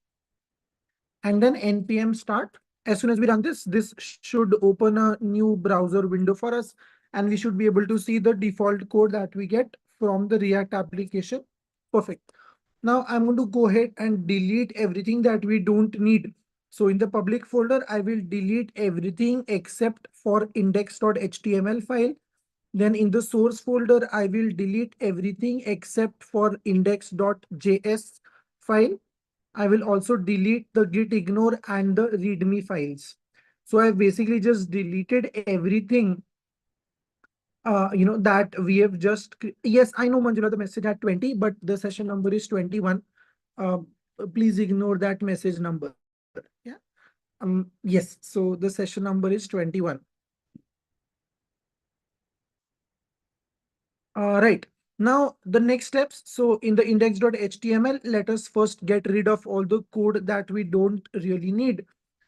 and then npm start. As soon as we run this, this should open a new browser window for us, and we should be able to see the default code that we get from the React application. Perfect. Now I'm going to go ahead and delete everything that we don't need. So in the public folder, I will delete everything except for index.html file. Then in the source folder, I will delete everything except for index.js file. I will also delete the git ignore and the readme files. So I basically just deleted everything, that we have just, yes, I know Manjula, the message had 20, but the session number is 21. Uh, Please ignore that message number. Yeah. Yes, so the session number is 21. Right. Now, the next steps. So in the index.html, let us first get rid of all the code that we don't really need.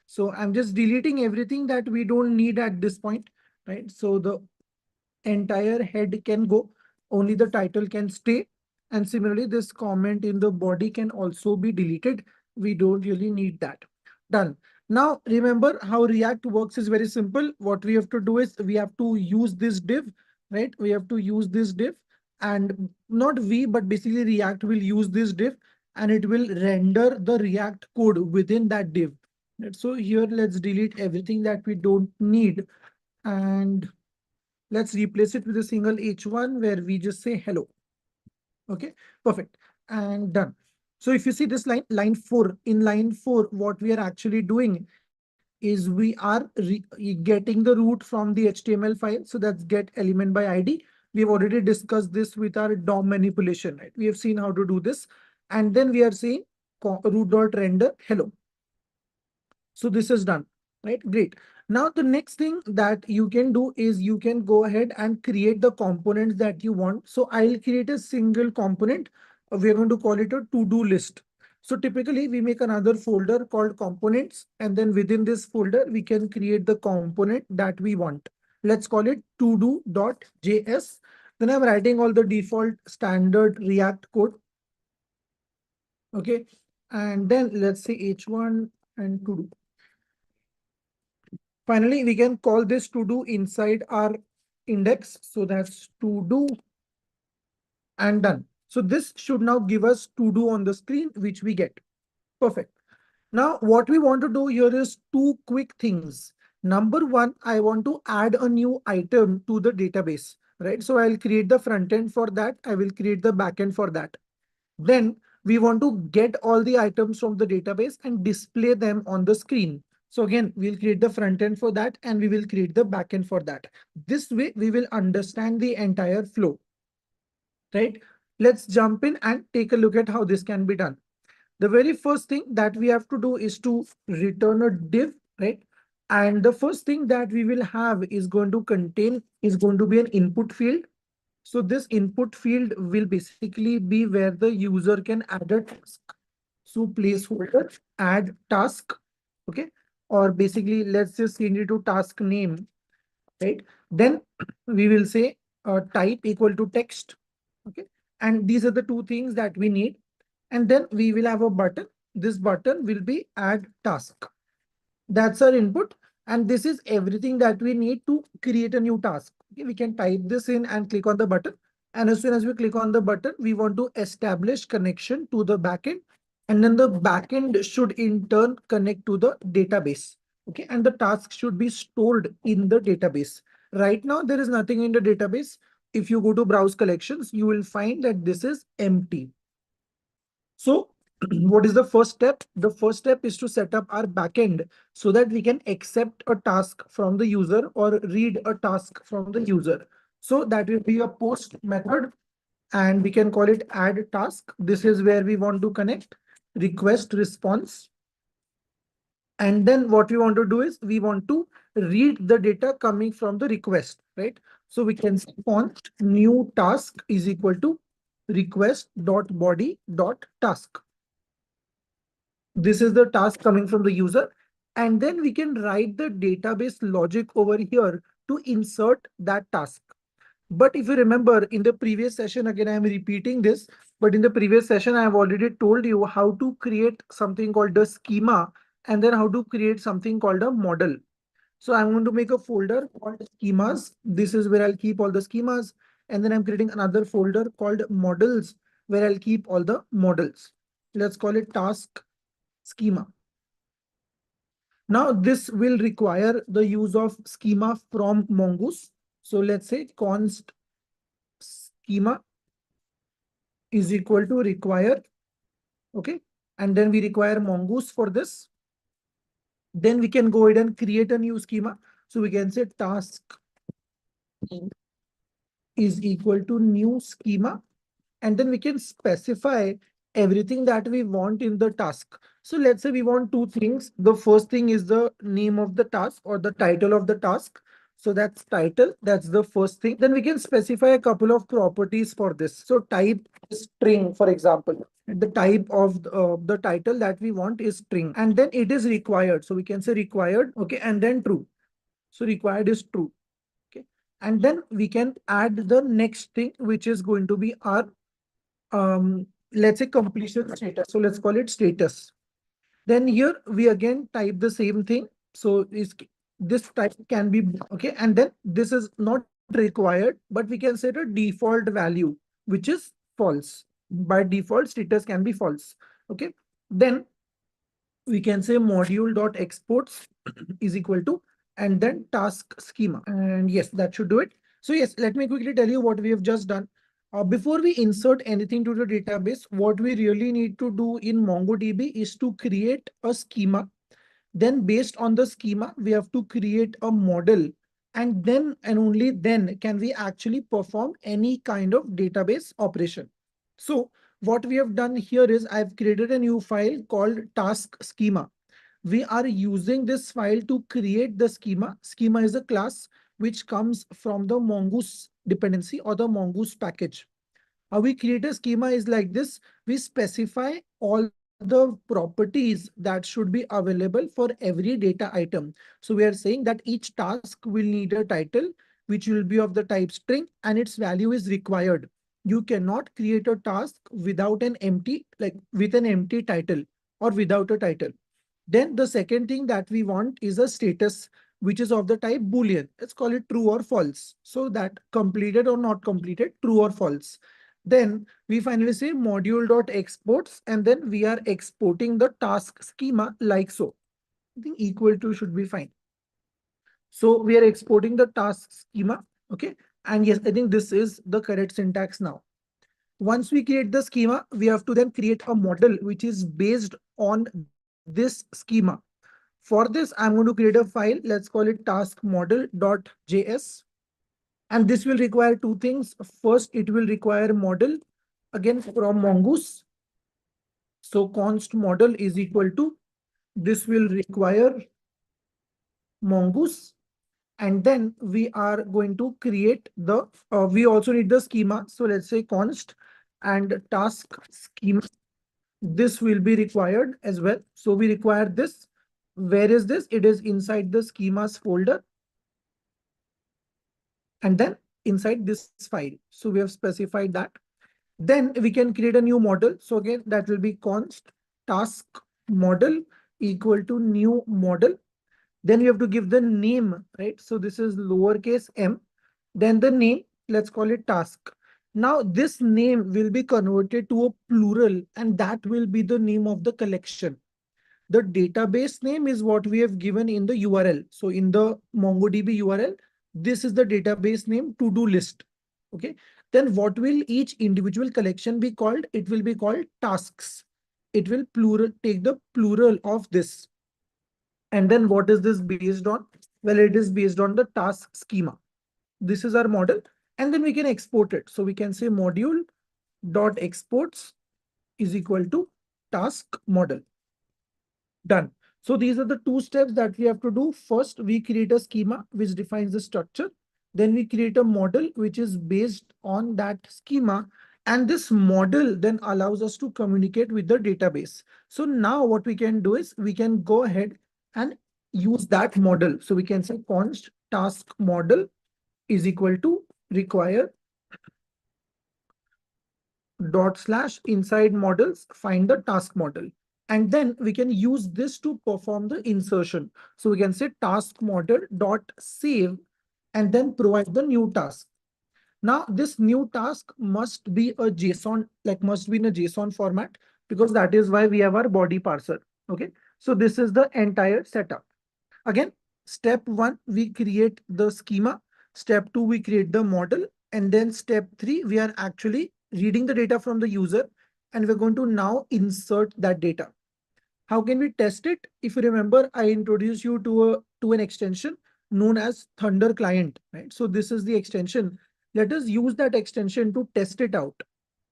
So I'm just deleting everything that we don't need at this point, right? So the entire head can go, only the title can stay. And similarly, this comment in the body can also be deleted. We don't really need that. Done. Now, remember how React works is very simple. What we have to do is we have to use this div, right? We have to use this div, and not we, but basically React will use this div, and it will render the React code within that div. Right? So here, let's delete everything that we don't need, and let's replace it with a single H1 where we just say hello. Okay, perfect. And done. So if you see this line, line 4, what we are actually doing is we are getting the root from the HTML file. So that's get element by ID. We've already discussed this with our DOM manipulation, right? We have seen how to do this. And then we are saying root.render hello. So this is done, right? Great. Now the next thing that you can do is you can go ahead and create the components that you want. So I'll create a single component. We're going to call it a to-do list. So typically we make another folder called components, and then within this folder, we can create the component that we want. Let's call it todo.js. Then I'm writing all the default standard React code. Okay. And then let's say H1 and to do. Finally, we can call this to do inside our index. So that's to do and done. So this should now give us to do on the screen, which we get. Perfect. Now, what we want to do here is two quick things. Number one, I want to add a new item to the database, right? So I'll create the front end for that. I will create the backend for that. Then we want to get all the items from the database and display them on the screen. So again, we'll create the front end for that and we will create the backend for that. This way, we will understand the entire flow, right? Let's jump in and take a look at how this can be done. The very first thing that we have to do is to return a div, right? And the first thing that we will have is going to be an input field. So this input field will basically be where the user can add a task. So placeholder, add task, okay? Or basically, let's just change it to task name, right? Then we will say type equal to text, okay? And these are the two things that we need. And then we will have a button. This button will be add task. That's our input. And this is everything that we need to create a new task. Okay, we can type this in and click on the button. And as soon as we click on the button, we want to establish connection to the backend. And then the backend should in turn connect to the database. Okay, and the task should be stored in the database. Right now, there is nothing in the database. If you go to browse collections, you will find that this is empty. So what is the first step? The first step is to set up our backend so that we can accept a task from the user or read a task from the user. So that will be a post method and we can call it add task. This is where we want to connect request response. And then what we want to do is we want to read the data coming from the request, right? So we can say const new task is equal to request.body.task. This is the task coming from the user. And then we can write the database logic over here to insert that task. But if you remember in the previous session, again, I am repeating this, but in the previous session, I have already told you how to create something called a schema and then how to create something called a model. So I'm going to make a folder called schemas. This is where I'll keep all the schemas. And then I'm creating another folder called models where I'll keep all the models. Let's call it task schema. Now this will require the use of schema from Mongoose. So let's say const schema is equal to require. Okay. And then we require Mongoose for this. Then we can go ahead and create a new schema. So we can say task is equal to new schema. And then we can specify everything that we want in the task. So let's say we want two things. The first thing is the name of the task or the title of the task. So that's title. That's the first thing. Then we can specify a couple of properties for this. So type is string, for example. The type of the title that we want is string. And then it is required. So we can say required. Okay. And then true. So required is true. Okay. And then we can add the next thing, which is going to be our let's say completion status. So let's call it status. Then here we again type the same thing. So this type can be okay. And then this is not required, but we can set a default value, which is false. By default, status can be false. Okay. Then we can say module.exports is equal to and then task schema. And yes, that should do it. So yes, let me quickly tell you what we have just done. Before we insert anything to the database, what we really need to do in MongoDB is to create a schema. Then based on the schema, we have to create a model. And then and only then can we actually perform any kind of database operation. So what we have done here is I've created a new file called task schema. We are using this file to create the schema. Schema is a class which comes from the Mongoose dependency or the Mongoose package. How we create a schema is like this. We specify all the properties that should be available for every data item. So we are saying that each task will need a title, which will be of the type string, and its value is required. You cannot create a task without an empty, like with an empty title or without a title. Then the second thing that we want is a status. which is of the type Boolean. Let's call it true or false. So that completed or not completed, true or false. Then we finally say module.exports, and then we are exporting the task schema like so. I think equal to should be fine. So we are exporting the task schema. Okay. And yes, I think this is the correct syntax now. Once we create the schema, we have to then create a model which is based on this schema. For this, I'm going to create a file. Let's call it task model.js. And this will require two things. First, it will require model again from Mongoose. So const model is equal to, this will require Mongoose. And then we are going to create the, we also need the schema. So let's say const and task schema. This will be required as well. So we require this. Where is this? It is inside the schemas folder. And then inside this file. So we have specified that. Then we can create a new model. So again, that will be const task model equal to new model. Then you have to give the name, right? So this is lowercase m. Then the name, let's call it task. Now this name will be converted to a plural, and that will be the name of the collection. The database name is what we have given in the URL. So in the MongoDB URL, this is the database name to-do list. Okay. Then what will each individual collection be called? It will be called tasks. It will plural, take the plural of this. And then what is this based on? Well, it is based on the task schema. This is our model. And then we can export it. So we can say module dot exports is equal to task model. Done. So these are the two steps that we have to do. First, we create a schema which defines the structure. Then we create a model which is based on that schema. And this model then allows us to communicate with the database. So now what we can do is we can go ahead and use that model. So we can say const task model is equal to require dot slash inside models, find the task model. And then we can use this to perform the insertion. So we can say task model dot save and then provide the new task. Now this new task must be a JSON, like must be in a JSON format, because that is why we have our body parser. Okay. So this is the entire setup. Again, step one, we create the schema. Step two, we create the model. And then step three, we are actually reading the data from the user, and we're going to now insert that data. How can we test it? If you remember, I introduced you to an extension known as Thunder Client, right? So this is the extension. Let us use that extension to test it out.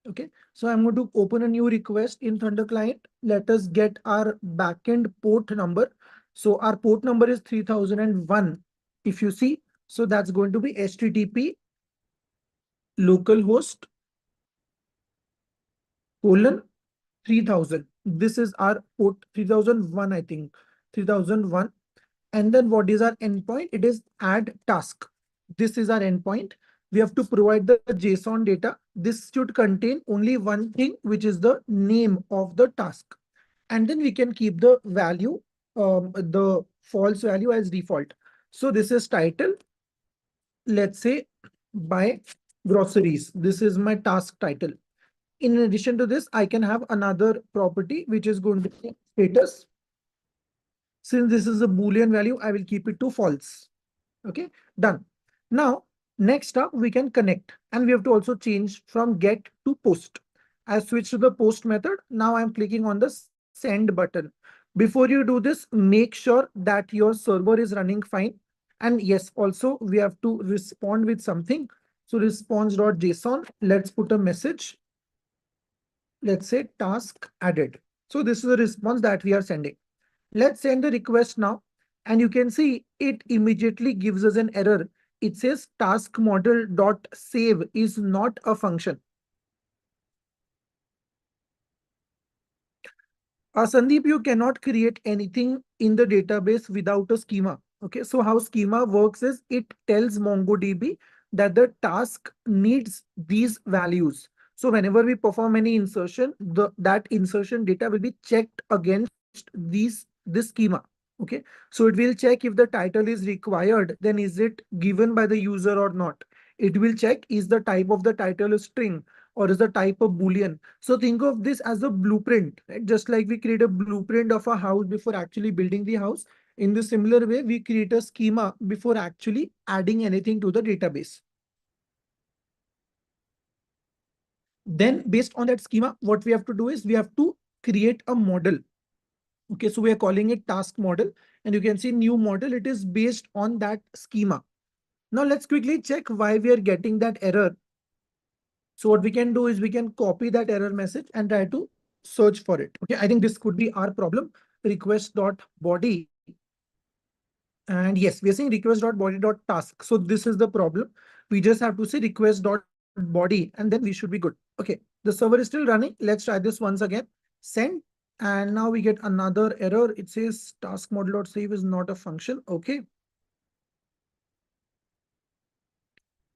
Okay, so I'm going to open a new request in Thunder Client. Let us get our backend port number. So our port number is 3001. If you see, so that's going to be HTTP localhost colon 3000. This is our port 3001, I think 3001. And then what is our endpoint? It is add task. This is our endpoint. We have to provide the JSON data. This should contain only one thing, which is the name of the task. And then we can keep the value, the false value as default. So this is title. Let's say buy groceries. This is my task title. In addition to this, I can have another property, which is going to be status. Since this is a Boolean value, I will keep it to false. Okay, done. Now, next up, we can connect, and we have to also change from get to post. I switched to the post method. Now I'm clicking on the send button. Before you do this, make sure that your server is running fine. And yes, also we have to respond with something. So response.json, let's put a message. Let's say task added. So this is the response that we are sending. Let's send the request now. And you can see it immediately gives us an error. It says task model dot save is not a function. Sandeep, you cannot create anything in the database without a schema. Okay, so how schema works is it tells MongoDB that the task needs these values. So whenever we perform any insertion, that insertion data will be checked against this schema. Okay, so it will check if the title is required, then is it given by the user or not. It will check is the type of the title a string or is the type a boolean. So think of this as a blueprint, right? Just like we create a blueprint of a house before actually building the house, in the similar way we create a schema before actually adding anything to the database. Then based on that schema, what we have to do is we have to create a model. Okay, so we are calling it task model, and you can see new model. It is based on that schema. Now let's quickly check why we are getting that error. So what we can do is we can copy that error message and try to search for it. Okay, I think this could be our problem. Request.body. And yes, we are saying request.body.task. So this is the problem. We just have to say request.body and then we should be good. Okay, the server is still running. Let's try this once again. Send. And now we get another error. It says task model.save is not a function. Okay.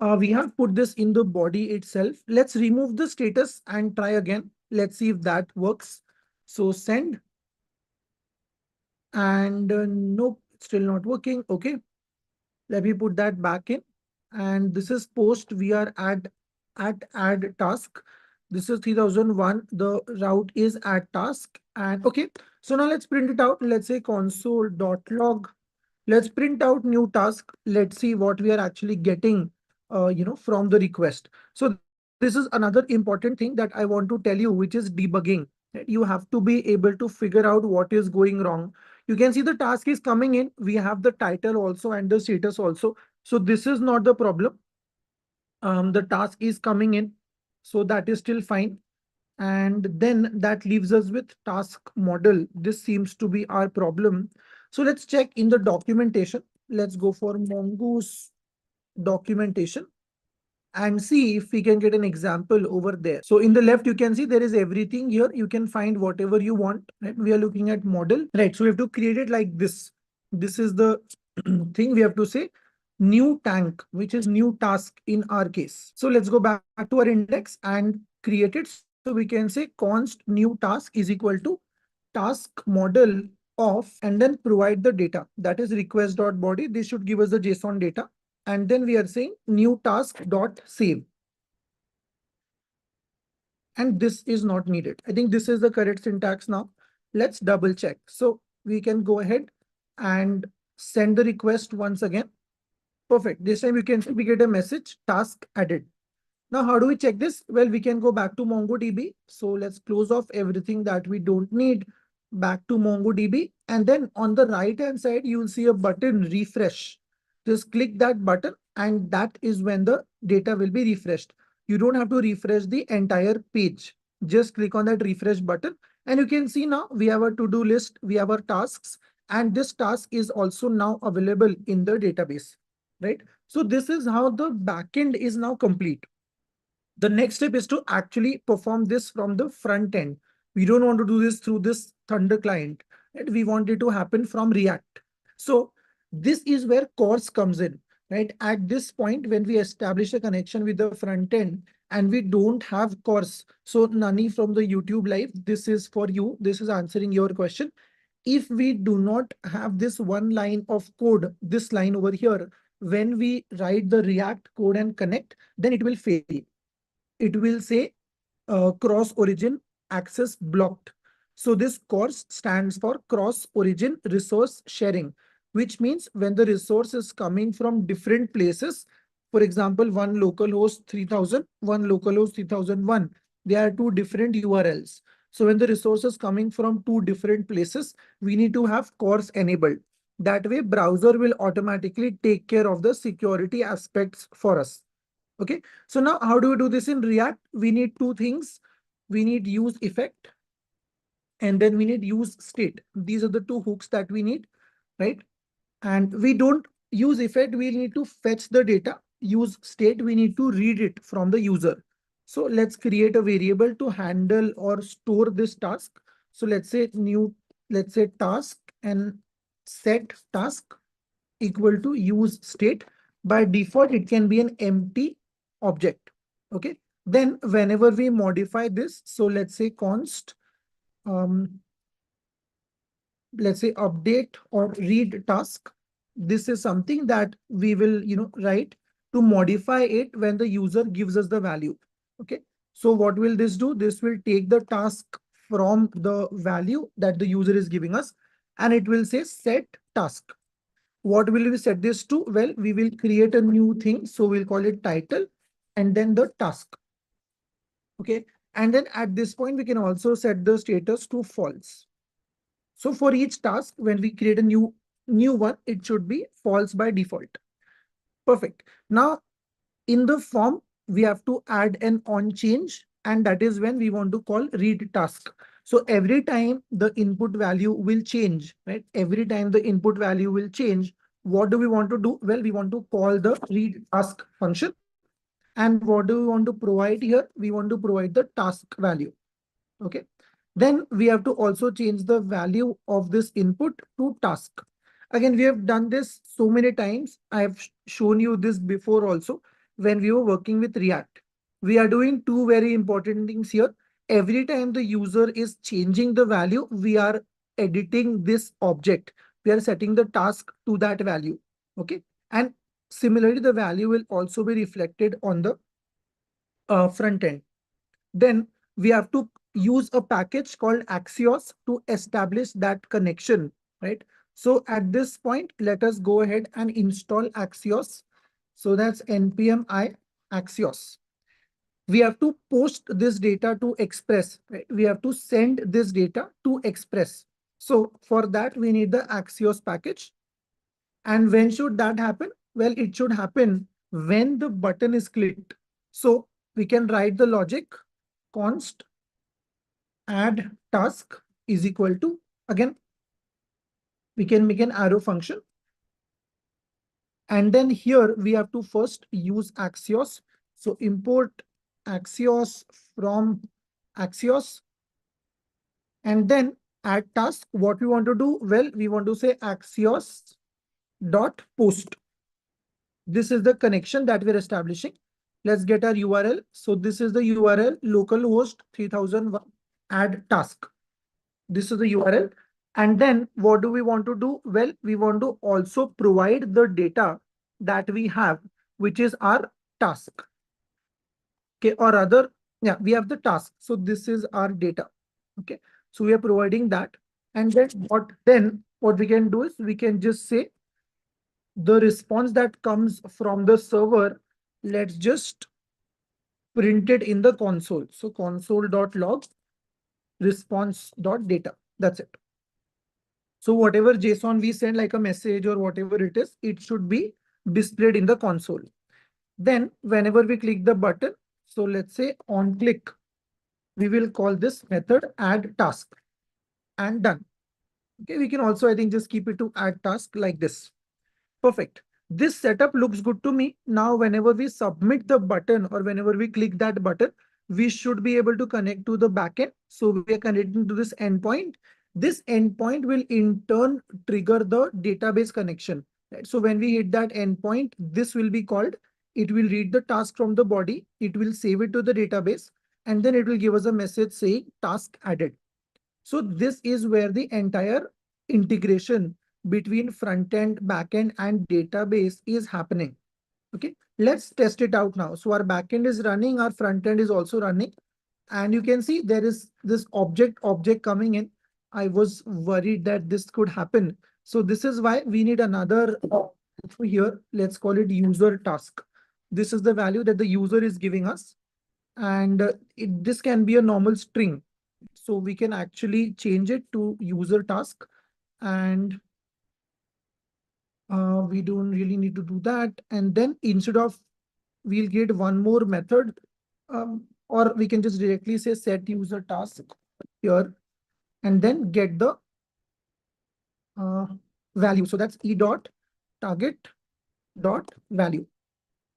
We have put this in the body itself. Let's remove the status and try again. Let's see if that works. So send. And nope, still not working. Okay. Let me put that back in. And this is post. We are at add task. This is 3001. The route is add task. And okay. So now let's print it out. Let's say console.log. Let's print out new task. Let's see what we are actually getting, from the request. So this is another important thing that I want to tell you, which is debugging. You have to be able to figure out what is going wrong. You can see the task is coming in. We have the title also and the status also. So this is not the problem. The task is coming in. So that is still fine. And then that leaves us with task model. This seems to be our problem. So let's check in the documentation. Let's go for Mongoose documentation and see if we can get an example over there. So in the left, you can see there is everything here. You can find whatever you want, right? We are looking at model, right? So we have to create it like this. This is the thing we have to say new tank, which is new task in our case. So let's go back to our index and create it. So we can say const new task is equal to task model of, and then provide the data. That is request.body. This should give us the JSON data. And then we are saying new task dot save. And this is not needed. I think this is the correct syntax now. Let's double check. So we can go ahead and send the request once again. Perfect. This time we get a message task added. Now, how do we check this? Well, we can go back to MongoDB. So let's close off everything that we don't need. Back to MongoDB. And then on the right hand side, you'll see a button refresh. Just click that button and that is when the data will be refreshed. You don't have to refresh the entire page. Just click on that refresh button. And you can see now we have a to-do list. We have our tasks. And this task is also now available in the database, right? So this is how the backend is now complete. The next step is to actually perform this from the front end. We don't want to do this through this Thunder client, and we want it to happen from React. So this is where course comes in, right? At this point, when we establish a connection with the front end and we don't have course. So Nani from the YouTube live, this is for you. This is answering your question. If we do not have this one line of code, this line over here, when we write the React code and connect, then it will fail. It will say cross origin access blocked. So this course stands for cross origin resource sharing, which means when the resource is coming from different places, for example, one localhost 3000, one localhost 3001, they are two different URLs. So when the resource is coming from two different places, we need to have course enabled. That way, browser will automatically take care of the security aspects for us. Okay, so now how do we do this in React? We need two things. We need use effect and then we need use state. These are the two hooks that we need, right? And we don't use effect. We need to fetch the data. Use state, we need to read it from the user. So let's create a variable to handle or store this task. So let's say new, let's say task and set task equal to use state. By default, it can be an empty object. Okay. Then whenever we modify this, so let's say const, um, let's say update or read task. This is something that we will, write to modify it when the user gives us the value. Okay. So what will this do? This will take the task from the value that the user is giving us, and it will say set task. What will we set this to? Well, we will create a new thing. So we'll call it title and then the task. Okay. And then at this point, we can also set the status to false. So for each task, when we create a new one, it should be false by default. Perfect. Now in the form, we have to add an on change, and that is when we want to call read task. So every time the input value will change, right? Every time the input value will change, what do we want to do? Well, we want to call the read task function. And what do we want to provide here? We want to provide the task value. Okay. Then we have to also change the value of this input to task. Again, we have done this so many times. I have shown you this before also when we were working with React. We are doing two very important things here. Every time the user is changing the value, we are editing this object. We are setting the task to that value. Okay. And similarly, the value will also be reflected on the front end. Then we have to use a package called Axios to establish that connection, right? So at this point, let us go ahead and install Axios. So that's npm I Axios. We have to post this data to Express, right? We have to send this data to Express. So for that, we need the Axios package. And when should that happen? Well, it should happen when the button is clicked. So we can write the logic const add task is equal to, again, we can make an arrow function. And then here we have to first use Axios. So import Axios from Axios. And then add task. What we want to do? Well, we want to say Axios dot post. This is the connection that we're establishing. Let's get our URL. So this is the URL localhost 3001 add task. This is the URL. And then what do we want to do? Well, we want to also provide the data that we have, which is our task. Okay, or rather, yeah, we have the task. So this is our data. Okay, so we are providing that. And then what we can do is we can just say the response that comes from the server, let's just print it in the console. So console.log response.data. That's it. So whatever JSON we send, like a message or whatever it is, it should be displayed in the console. Then whenever we click the button, so let's say on click, we will call this method add task and done. Okay, we can also, I think, just keep it to add task like this. Perfect. This setup looks good to me. Now, whenever we submit the button or whenever we click that button, we should be able to connect to the backend. So we are connecting to this endpoint. This endpoint will in turn trigger the database connection. Right? So when we hit that endpoint, this will be called. It will read the task from the body. It will save it to the database. And then it will give us a message saying task added. So this is where the entire integration between front end, back end, and database is happening. Okay, let's test it out now. So our backend is running, our front end is also running. And you can see there is this object coming in. I was worried that this could happen. So this is why we need another here. Let's call it user task. This is the value that the user is giving us. And this can be a normal string. So we can actually change it to user task. And we don't really need to do that. And then instead of, we'll get one more method, or we can just directly say set user task here and then get the value. So that's e dot target dot value.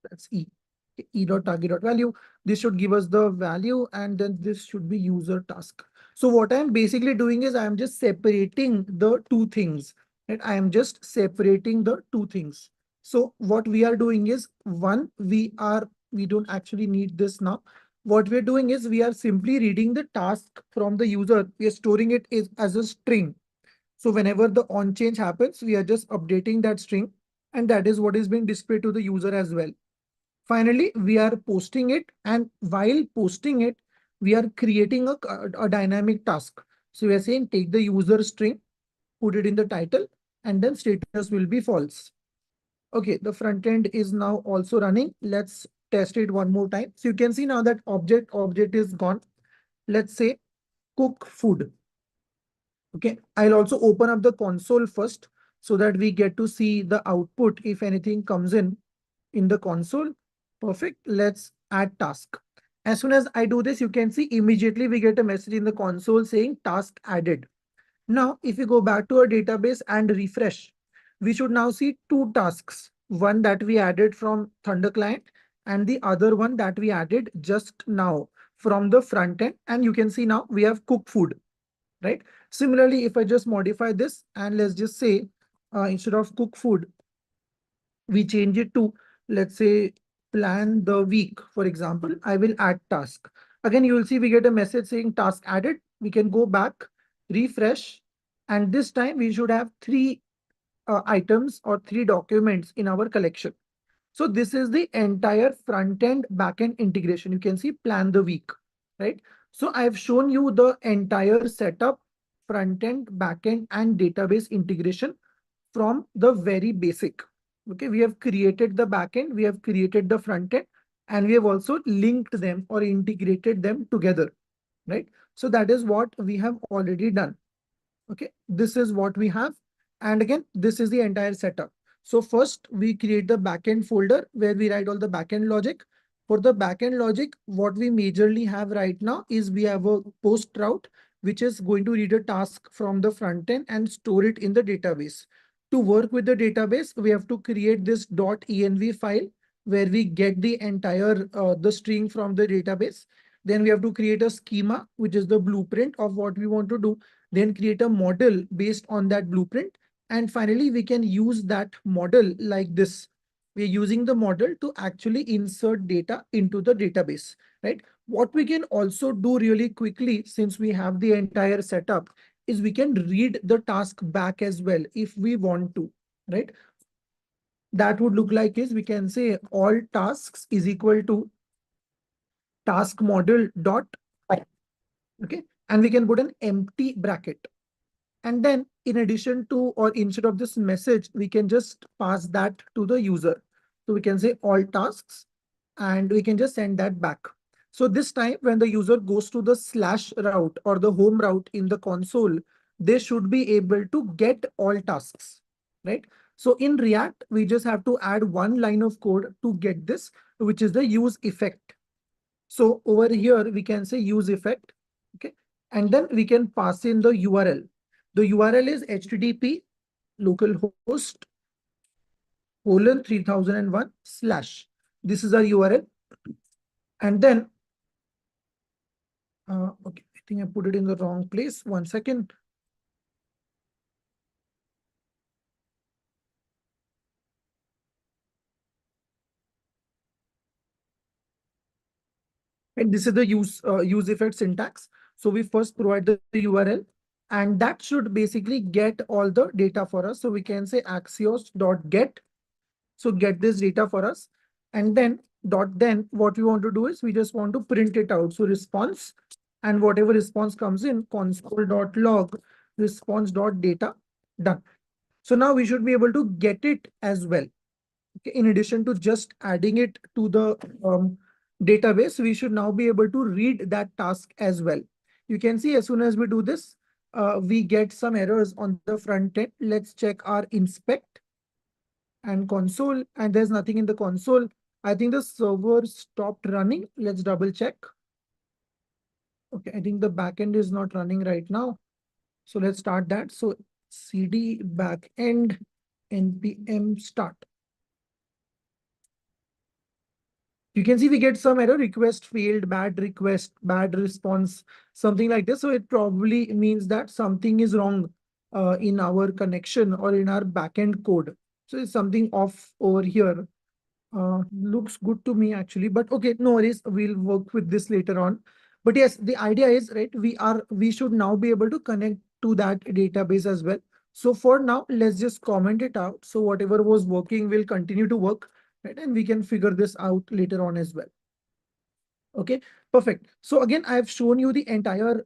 That's e dot target dot value. This should give us the value, and then this should be user task. So what I'm basically doing is I'm just separating the two things. Right? I am just separating the two things. So what we are doing is, one, we don't actually need this now. What we're doing is we are simply reading the task from the user. We are storing it as a string. So whenever the on change happens, we are just updating that string, and that is what is being displayed to the user as well. Finally, we are posting it, and while posting it, we are creating a dynamic task. So we are saying take the user string, put it in the title, and then status will be false. Okay, the front end is now also running. Let's test it one more time. So you can see now that object is gone. Let's say cook food. Okay, I'll also open up the console first so that we get to see the output if anything comes in the console. Perfect. Let's add task. As soon as I do this, you can see immediately we get a message in the console saying task added. Now, if we go back to our database and refresh, we should now see two tasks. One that we added from Thunder client and the other one that we added just now from the front end. And you can see now we have cook food, right? Similarly, if I just modify this and let's just say instead of cook food, we change it to, let's say, plan the week, for example, I will add task. Again, you will see we get a message saying task added. We can go back, refresh, and this time we should have three items or three documents in our collection. So this is the entire front-end back-end integration. You can see plan the week, right? So I've shown you the entire setup, front-end, back-end, and database integration from the very basic. Okay, we have created the backend, we have created the front end, and we have also linked them or integrated them together, right? So that is what we have already done. Okay, this is what we have. And again, this is the entire setup. So first we create the backend folder where we write all the backend logic. For the backend logic, what we majorly have right now is we have a post route, which is going to read a task from the front end and store it in the database. To work with the database, we have to create this .env file where we get the entire the string from the database. Then we have to create a schema, which is the blueprint of what we want to do, then create a model based on that blueprint. And finally, we can use that model like this. We're using the model to actually insert data into the database, right? What we can also do really quickly, since we have the entire setup, is we can read the task back as well if we want to, right? That would look like is we can say all tasks is equal to task model dot, okay? And we can put an empty bracket. And then in addition to, or instead of this message, we can just pass that to the user. So we can say all tasks and we can just send that back. So this time when the user goes to the slash route or the home route in the console, they should be able to get all tasks, right? So in React, we just have to add one line of code to get this, which is the use effect. So over here, we can say use effect, okay? And then we can pass in the URL. The URL is http localhost colon 3001 slash. This is our URL. And then, okay, I think I put it in the wrong place. 1 second. And this is the use effect syntax. So we first provide the URL, and that should basically get all the data for us. So we can say axios.get. So get this data for us. And then what we want to do is we just want to print it out. So response, and whatever response comes in, console.log response.data, done. So now we should be able to get it as well. Okay, in addition to just adding it to the database, we should now be able to read that task as well. You can see as soon as we do this, we get some errors on the front end. Let's check our inspect and console, and there's nothing in the console. I think the server stopped running. Let's double check. Okay, I think the backend is not running right now. So let's start that. So cd backend npm start. You can see we get some error, request failed, bad request, bad response, something like this. So it probably means that something is wrong in our connection or in our backend code. So it's something off over here. Looks good to me actually, but okay, no worries. We'll work with this later on. But yes, the idea is, right, we should now be able to connect to that database as well. So for now, let's just comment it out. So whatever was working will continue to work, right? And we can figure this out later on as well. Okay, perfect. So again, I've shown you the entire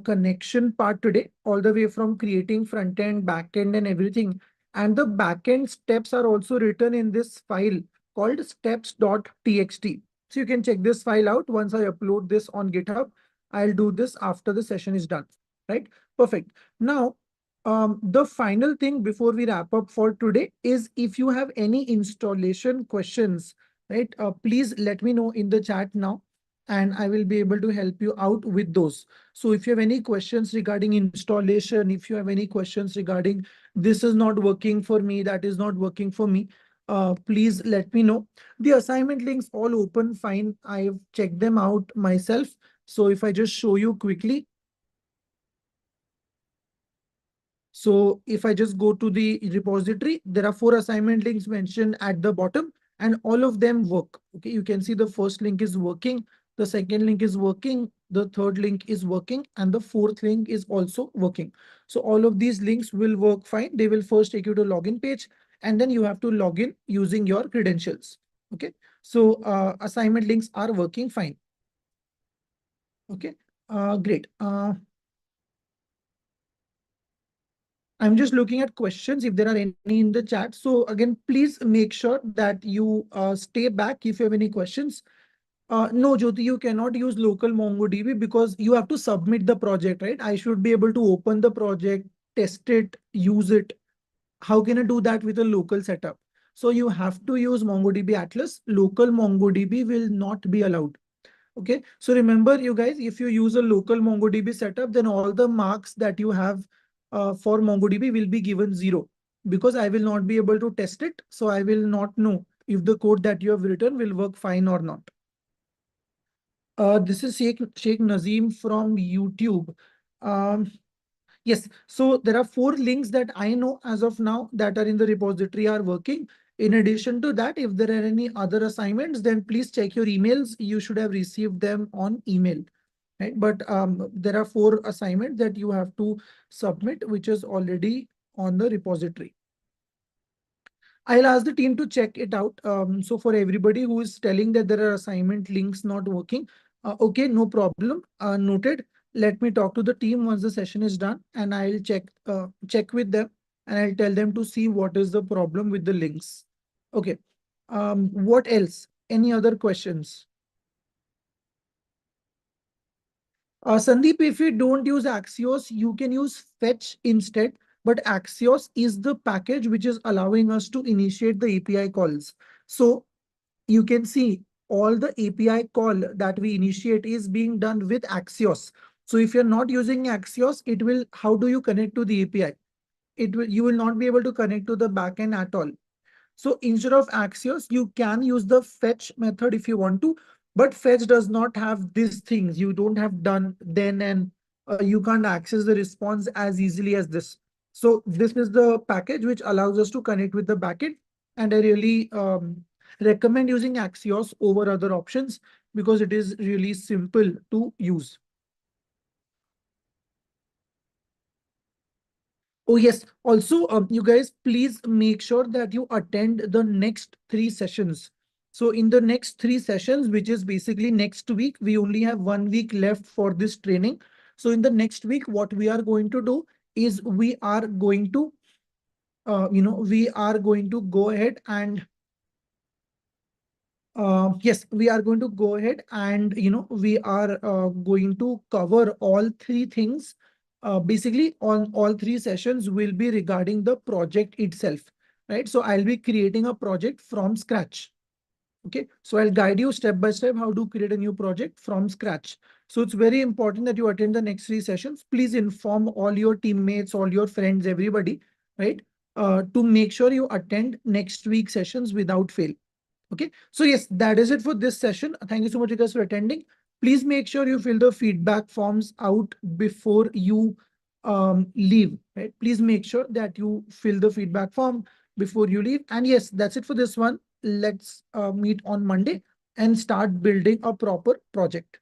connection part today, all the way from creating front end, back end, and everything. And the backend steps are also written in this file called steps.txt. So you can check this file out. Once I upload this on GitHub, I'll do this after the session is done, right? Perfect. Now, the final thing before we wrap up for today is if you have any installation questions, right? Please let me know in the chat now, and I will be able to help you out with those. So if you have any questions regarding installation, if you have any questions regarding this is not working for me, that is not working for me, please let me know. The assignment links all open fine. I've checked them out myself. So if I just show you quickly, so if I just go to the repository, there are 4 assignment links mentioned at the bottom, and all of them work. Okay, you can see the first link is working, the second link is working, the third link is working, and the fourth link is also working. So all of these links will work fine. They will first take you to login page, and then you have to log in using your credentials. Okay, so assignment links are working fine. Okay, great. I'm just looking at questions if there are any in the chat. So again, please make sure that you stay back if you have any questions. No, Jyoti, you cannot use local MongoDB because you have to submit the project, right? I should be able to open the project, test it, use it. How can I do that with a local setup? So you have to use MongoDB Atlas. Local MongoDB will not be allowed. Okay, so remember you guys, if you use a local MongoDB setup, then all the marks that you have for MongoDB will be given 0 because I will not be able to test it. So I will not know if the code that you have written will work fine or not. This is Sheikh Nazim from YouTube. Um, Yes, so there are 4 links that I know as of now that are in the repository are working. In addition to that, if there are any other assignments, then please check your emails. You should have received them on email, right? But there are 4 assignments that you have to submit, which is already on the repository. I'll ask the team to check it out. So for everybody who is telling that there are assignment links not working, okay, no problem. Noted. Let me talk to the team once the session is done, and I'll check with them, and I'll tell them to see what is the problem with the links. Okay. What else? Any other questions? Sandeep, if you don't use Axios, you can use Fetch instead. But Axios is the package which is allowing us to initiate the API calls. So you can see all the API call that we initiate is being done with Axios. So if you're not using Axios, it will, how do you connect to the API? You will not be able to connect to the backend at all. So instead of Axios, you can use the fetch method if you want to, but fetch does not have these things. You don't have done then, and you can't access the response as easily as this. So this is the package which allows us to connect with the backend. And I really recommend using Axios over other options because it is really simple to use. Oh, yes. Also, you guys, please make sure that you attend the next 3 sessions. So in the next 3 sessions, which is basically next week, we only have 1 week left for this training. So in the next week, what we are going to do is we are going to, we are going to go ahead and yes, we are going to go ahead and, we are going to cover all 3 things. Basically, on all 3 sessions will be regarding the project itself, right? So I'll be creating a project from scratch. Okay, so I'll guide you step by step how to create a new project from scratch. So it's very important that you attend the next 3 sessions. Please inform all your teammates, all your friends, everybody, right? To make sure you attend next week's sessions without fail. Okay, so yes, that is it for this session. Thank you so much, you guys, for attending. Please make sure you fill the feedback forms out before you leave, right? Please make sure that you fill the feedback form before you leave. And yes, that's it for this one. Let's meet on Monday and start building a proper project.